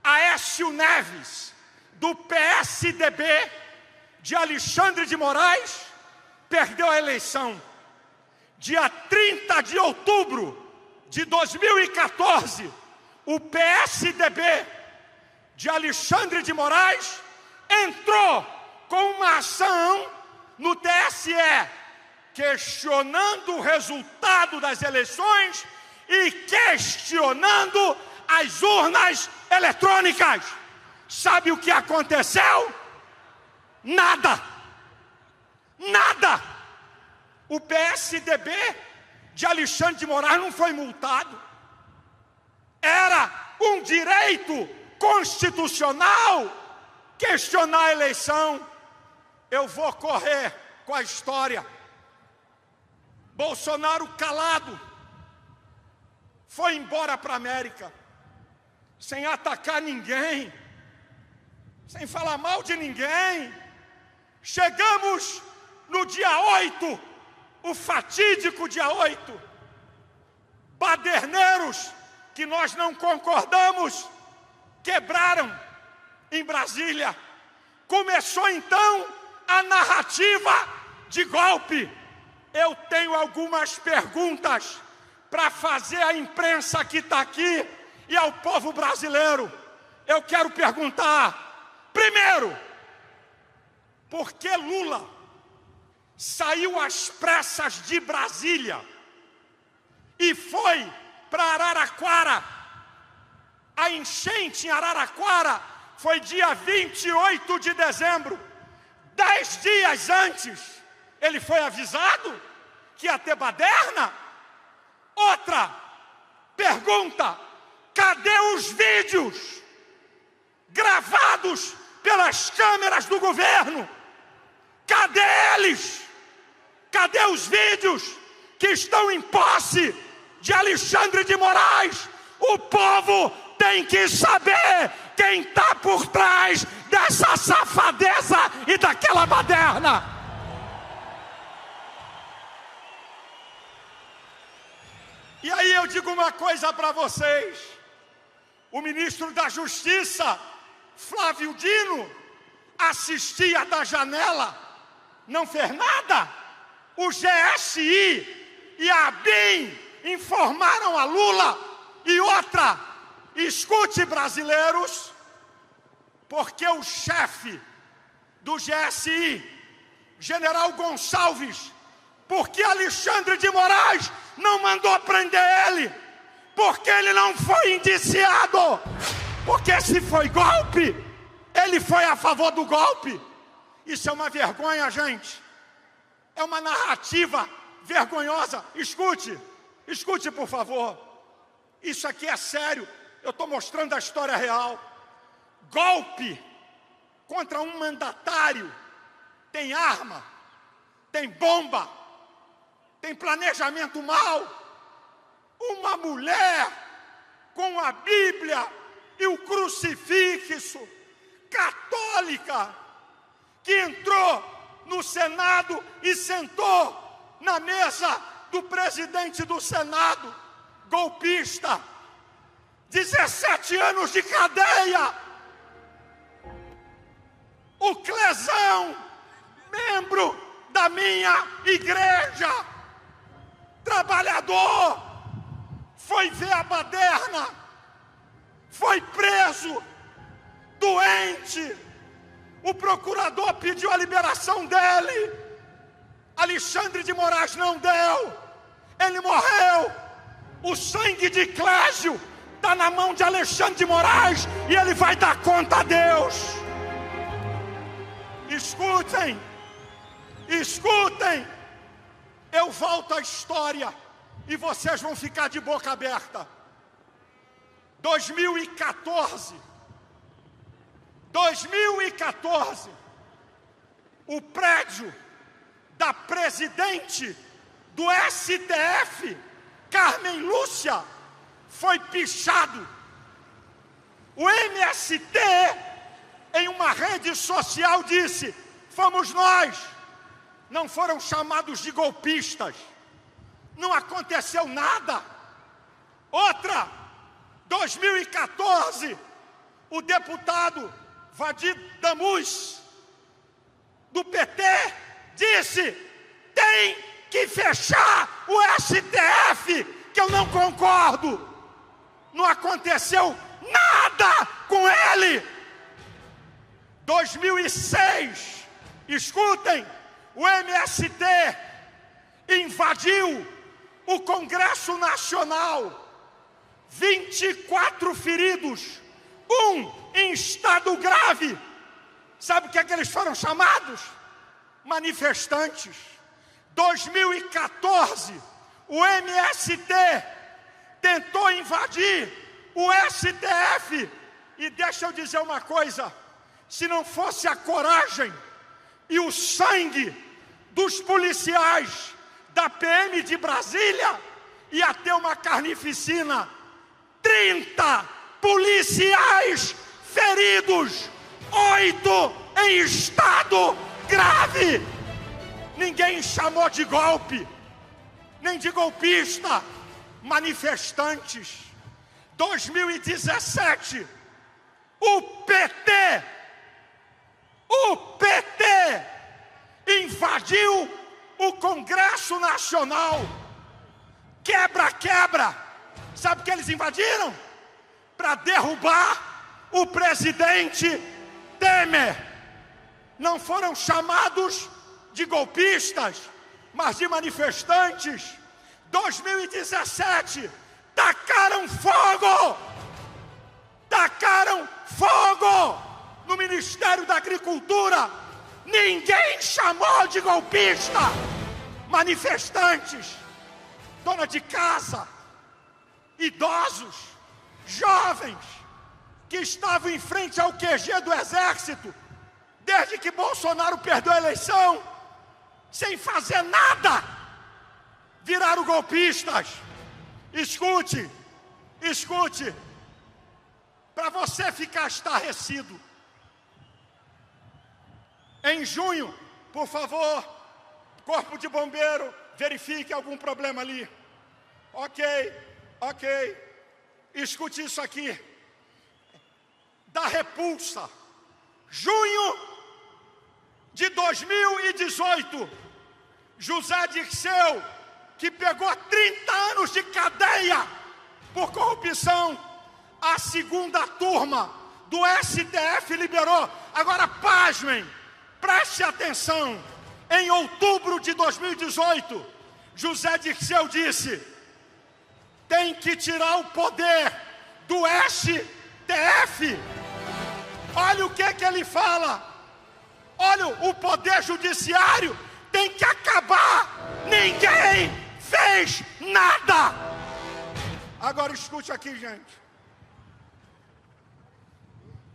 Aécio Neves, do PSDB de Alexandre de Moraes, perdeu a eleição. Dia 30 de outubro de 2014, o PSDB de Alexandre de Moraes entrou com uma ação no TSE, questionando o resultado das eleições e questionando as urnas eletrônicas. Sabe o que aconteceu? Nada. Nada. O PSDB de Alexandre de Moraes não foi multado. Era um direito constitucional questionar a eleição. Eu vou correr com a história. Bolsonaro calado foi embora para a América, sem atacar ninguém, sem falar mal de ninguém. Chegamos no dia 8, o fatídico dia 8. Baderneiros que nós não concordamos quebraram em Brasília. Começou então a narrativa de golpe. Eu tenho algumas perguntas para fazer à imprensa que está aqui e ao povo brasileiro. Eu quero perguntar, primeiro, por que Lula saiu às pressas de Brasília e foi para Araraquara? A enchente em Araraquara foi dia 28 de dezembro. 10 dias antes, ele foi avisado que ia ter baderna? Outra pergunta, cadê os vídeos gravados pelas câmeras do governo? Cadê eles? Cadê os vídeos que estão em posse de Alexandre de Moraes? O povo tem que saber quem está por trás dessa safadeza e daquela baderna. E aí eu digo uma coisa para vocês. O ministro da Justiça, Flávio Dino, assistia da janela, não fez nada. O GSI e a ABIN informaram a Lula. E outra, escute, brasileiros, porque o chefe do GSI, General Gonçalves, porque Alexandre de Moraes não mandou prender ele, porque ele não foi indiciado, porque se foi golpe, ele foi a favor do golpe. Isso é uma vergonha, gente. É uma narrativa vergonhosa. Escute, por favor. Isso aqui é sério. Eu estou mostrando a história real. Golpe contra um mandatário tem arma, tem bomba, tem planejamento mau. Uma mulher com a Bíblia e o crucifixo, católica, que entrou no Senado e sentou na mesa do presidente do Senado, golpista, 17 anos de cadeia. O Clesão, membro da minha igreja, trabalhador, foi ver a baderna, foi preso, doente. O procurador pediu a liberação dele. Alexandre de Moraes não deu. Ele morreu. O sangue de Clésio está na mão de Alexandre de Moraes e ele vai dar conta a Deus. Escutem. Eu volto à história e vocês vão ficar de boca aberta. 2014, o prédio da presidente do STF, Carmen Lúcia, foi pichado. O MST, em uma rede social, disse: fomos nós, não foram chamados de golpistas, não aconteceu nada. Outra, 2014, o deputado Vadir Damus, do PT, disse: tem que fechar o STF, que eu não concordo. Não aconteceu nada com ele. 2006, escutem, o MST invadiu o Congresso Nacional, 24 feridos, um em estado grave. Sabe o que é que eles foram chamados? Manifestantes. 2014, o MST tentou invadir o STF. E deixa eu dizer uma coisa: se não fosse a coragem e o sangue dos policiais da PM de Brasília, ia ter uma carnificina. 30 policiais feridos, 8 em estado grave. Ninguém chamou de golpe, nem de golpista. Manifestantes. 2017, o PT invadiu o Congresso Nacional. Quebra. Sabe o que eles invadiram? Para derrubar o presidente Temer. Não foram chamados de golpistas, mas de manifestantes. 2017, tacaram fogo no Ministério da Agricultura. Ninguém chamou de golpista. Manifestantes, dona de casa, idosos, jovens, que estavam em frente ao QG do Exército, desde que Bolsonaro perdeu a eleição, sem fazer nada, viraram golpistas. Escute, para você ficar estarrecido. Em junho, por favor, Corpo de Bombeiro, verifique algum problema ali. Ok. Escute isso aqui. Da Repulsa, junho de 2018, José Dirceu que pegou 30 anos de cadeia por corrupção, a segunda turma do STF liberou. Agora, pasmem, preste atenção. Em outubro de 2018, José Dirceu disse: tem que tirar o poder do STF. Olha o que ele fala. Olha, o poder judiciário tem que acabar. Ninguém fez nada. Agora escute aqui, gente.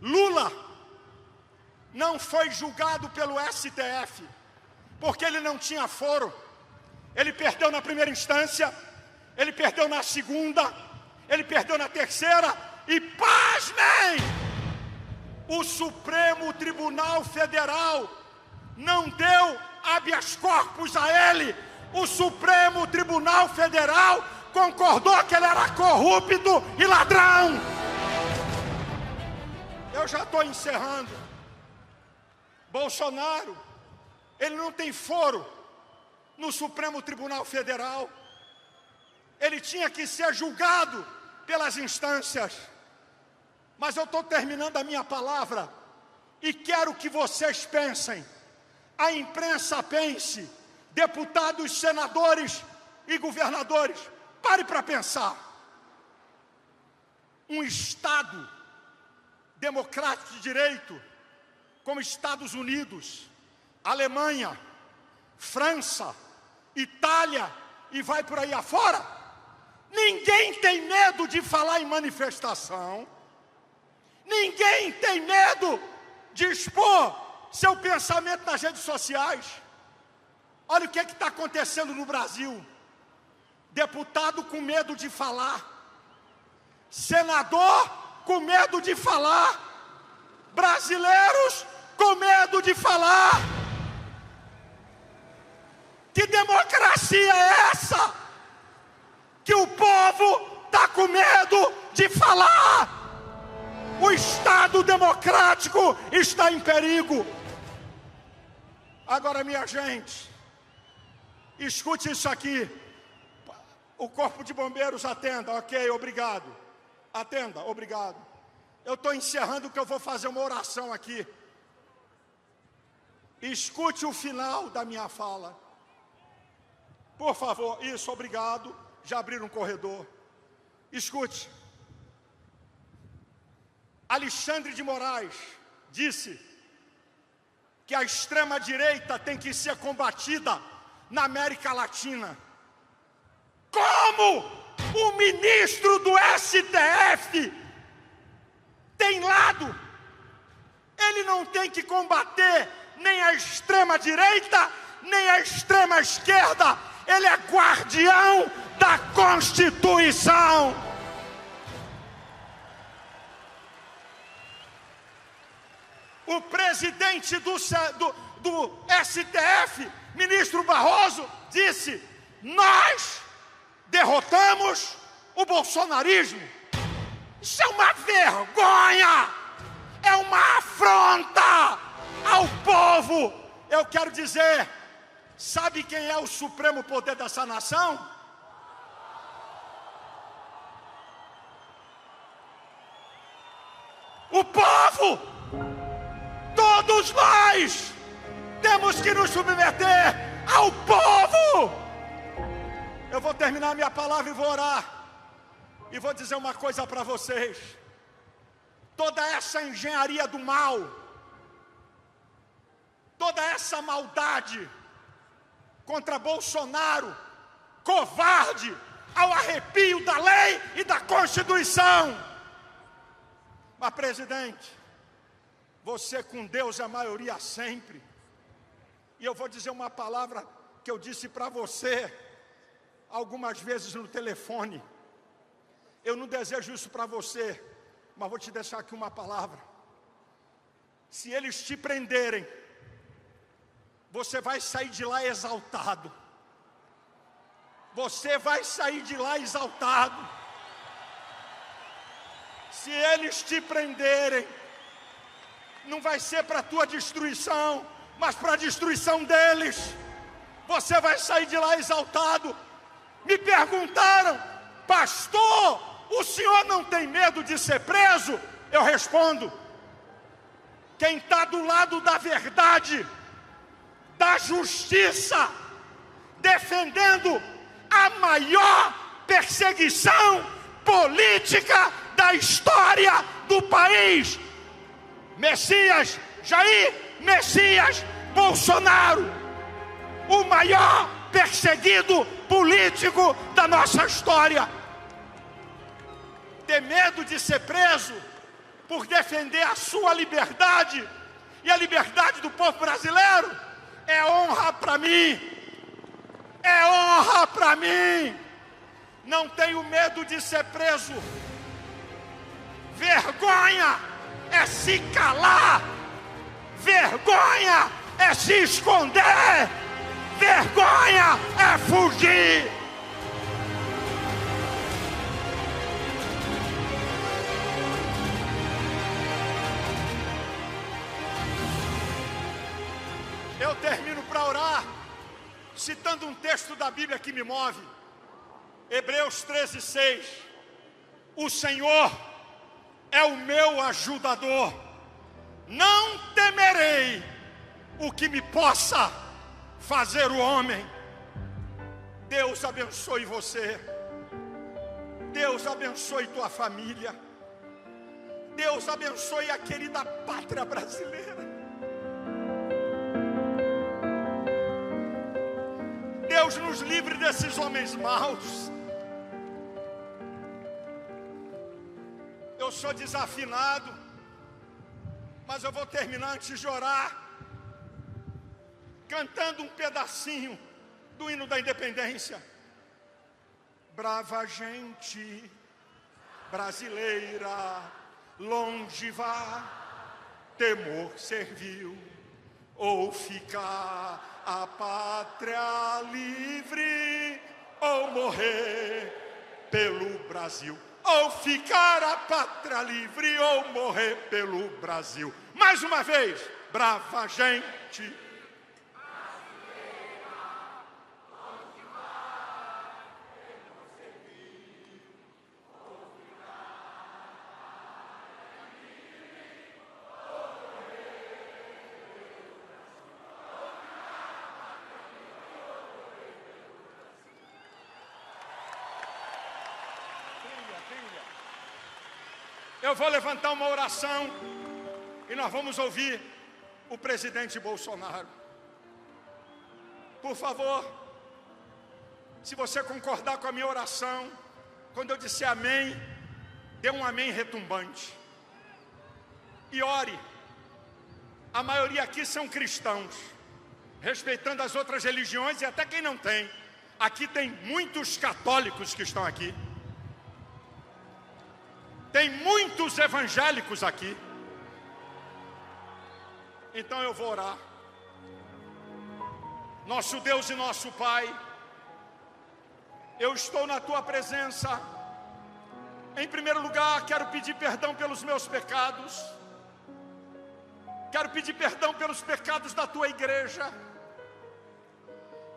Lula não foi julgado pelo STF porque ele não tinha foro. Ele perdeu na primeira instância, ele perdeu na segunda, ele perdeu na terceira e, pasmem, o Supremo Tribunal Federal não deu habeas corpus a ele. O Supremo Tribunal Federal concordou que ele era corrupto e ladrão. Eu já estou encerrando. Bolsonaro, ele não tem foro no Supremo Tribunal Federal. Ele tinha que ser julgado pelas instâncias. Mas eu estou terminando a minha palavra e quero que vocês pensem, a imprensa pense, deputados, senadores e governadores, pare para pensar. Um Estado democrático de direito, como Estados Unidos, Alemanha, França, Itália e vai por aí afora, ninguém tem medo de falar em manifestação. Ninguém tem medo de expor seu pensamento nas redes sociais. Olha o que está acontecendo no Brasil. Deputado com medo de falar. Senador com medo de falar. Brasileiros com medo de falar. Que democracia é essa? Que o povo está com medo de falar. O Estado democrático está em perigo. Agora, minha gente, escute isso aqui. O Corpo de Bombeiros, atenda. Ok, obrigado. Atenda, obrigado. Eu estou encerrando que eu vou fazer uma oração aqui. Escute o final da minha fala. Por favor, isso, obrigado. Já abriram um corredor. Escute. Alexandre de Moraes disse que a extrema-direita tem que ser combatida na América Latina. Como o ministro do STF tem lado? Ele não tem que combater nem a extrema-direita, nem a extrema-esquerda. Ele é guardião da Constituição. O presidente do STF, ministro Barroso, disse: nós derrotamos o bolsonarismo. Isso é uma vergonha, é uma afronta ao povo. Eu quero dizer, sabe quem é o supremo poder dessa nação? O povo! Todos nós temos que nos submeter ao povo. Eu vou terminar minha palavra e vou orar. E vou dizer uma coisa para vocês. Toda essa engenharia do mal, toda essa maldade contra Bolsonaro, covarde, ao arrepio da lei e da Constituição. Mas, presidente, você com Deus é a maioria sempre. E eu vou dizer uma palavra que eu disse para você algumas vezes no telefone. Eu não desejo isso para você, mas vou te deixar aqui uma palavra. Se eles te prenderem, você vai sair de lá exaltado. Você vai sair de lá exaltado. Se eles te prenderem, não vai ser para a tua destruição, mas para a destruição deles. Você vai sair de lá exaltado. Me perguntaram: pastor, o senhor não tem medo de ser preso? Eu respondo: quem está do lado da verdade, da justiça, defendendo a maior perseguição política da história do país, Messias Jair Messias Bolsonaro, o maior perseguido político da nossa história. Ter medo de ser preso por defender a sua liberdade e a liberdade do povo brasileiro é honra para mim. É honra para mim. Não tenho medo de ser preso. Vergonha é se calar. Vergonha é se esconder. Vergonha é fugir. Eu termino para orar citando um texto da Bíblia que me move. Hebreus 13:6. O Senhor é o meu ajudador. Não temerei o que me possa fazer o homem. Deus abençoe você. Deus abençoe tua família. Deus abençoe a querida pátria brasileira. Deus nos livre desses homens maus. Eu sou desafinado, mas eu vou terminar antes de orar cantando um pedacinho do hino da independência. Brava gente brasileira, longe vá, temor servil, ou ficar a pátria livre, ou morrer pelo Brasil. Ou ficar a pátria livre, ou morrer pelo Brasil. Mais uma vez, brava gente. Eu vou levantar uma oração e nós vamos ouvir o presidente Bolsonaro. Por favor, se você concordar com a minha oração, quando eu disser amém, dê um amém retumbante. E ore. A maioria aqui são cristãos, respeitando as outras religiões e até quem não tem. Aqui tem muitos católicos que estão aqui. Tem muitos evangélicos aqui. Então eu vou orar. Nosso Deus e nosso Pai, eu estou na Tua presença. Em primeiro lugar, quero pedir perdão pelos meus pecados. Quero pedir perdão pelos pecados da Tua igreja.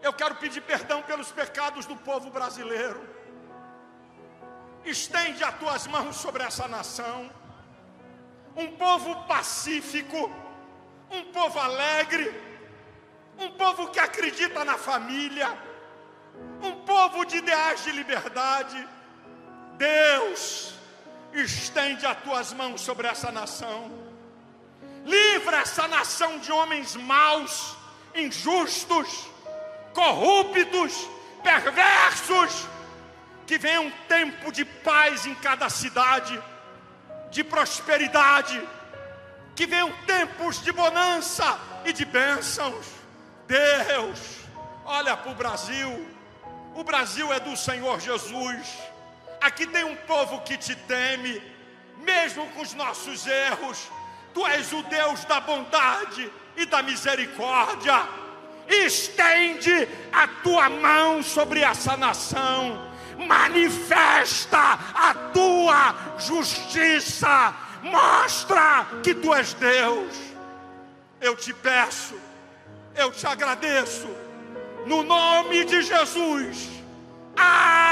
Eu quero pedir perdão pelos pecados do povo brasileiro. Estende as tuas mãos sobre essa nação, um povo pacífico, um povo alegre, um povo que acredita na família, um povo de ideais de liberdade. Deus, estende as tuas mãos sobre essa nação, livra essa nação de homens maus, injustos, corruptos, perversos. Que venha um tempo de paz em cada cidade, de prosperidade. Que venham tempos de bonança e de bênçãos. Deus, olha para o Brasil. O Brasil é do Senhor Jesus. Aqui tem um povo que te teme, mesmo com os nossos erros. Tu és o Deus da bondade e da misericórdia. Estende a tua mão sobre essa nação. Manifesta a tua justiça. Mostra que tu és Deus. Eu te peço, eu te agradeço, no nome de Jesus, Ah!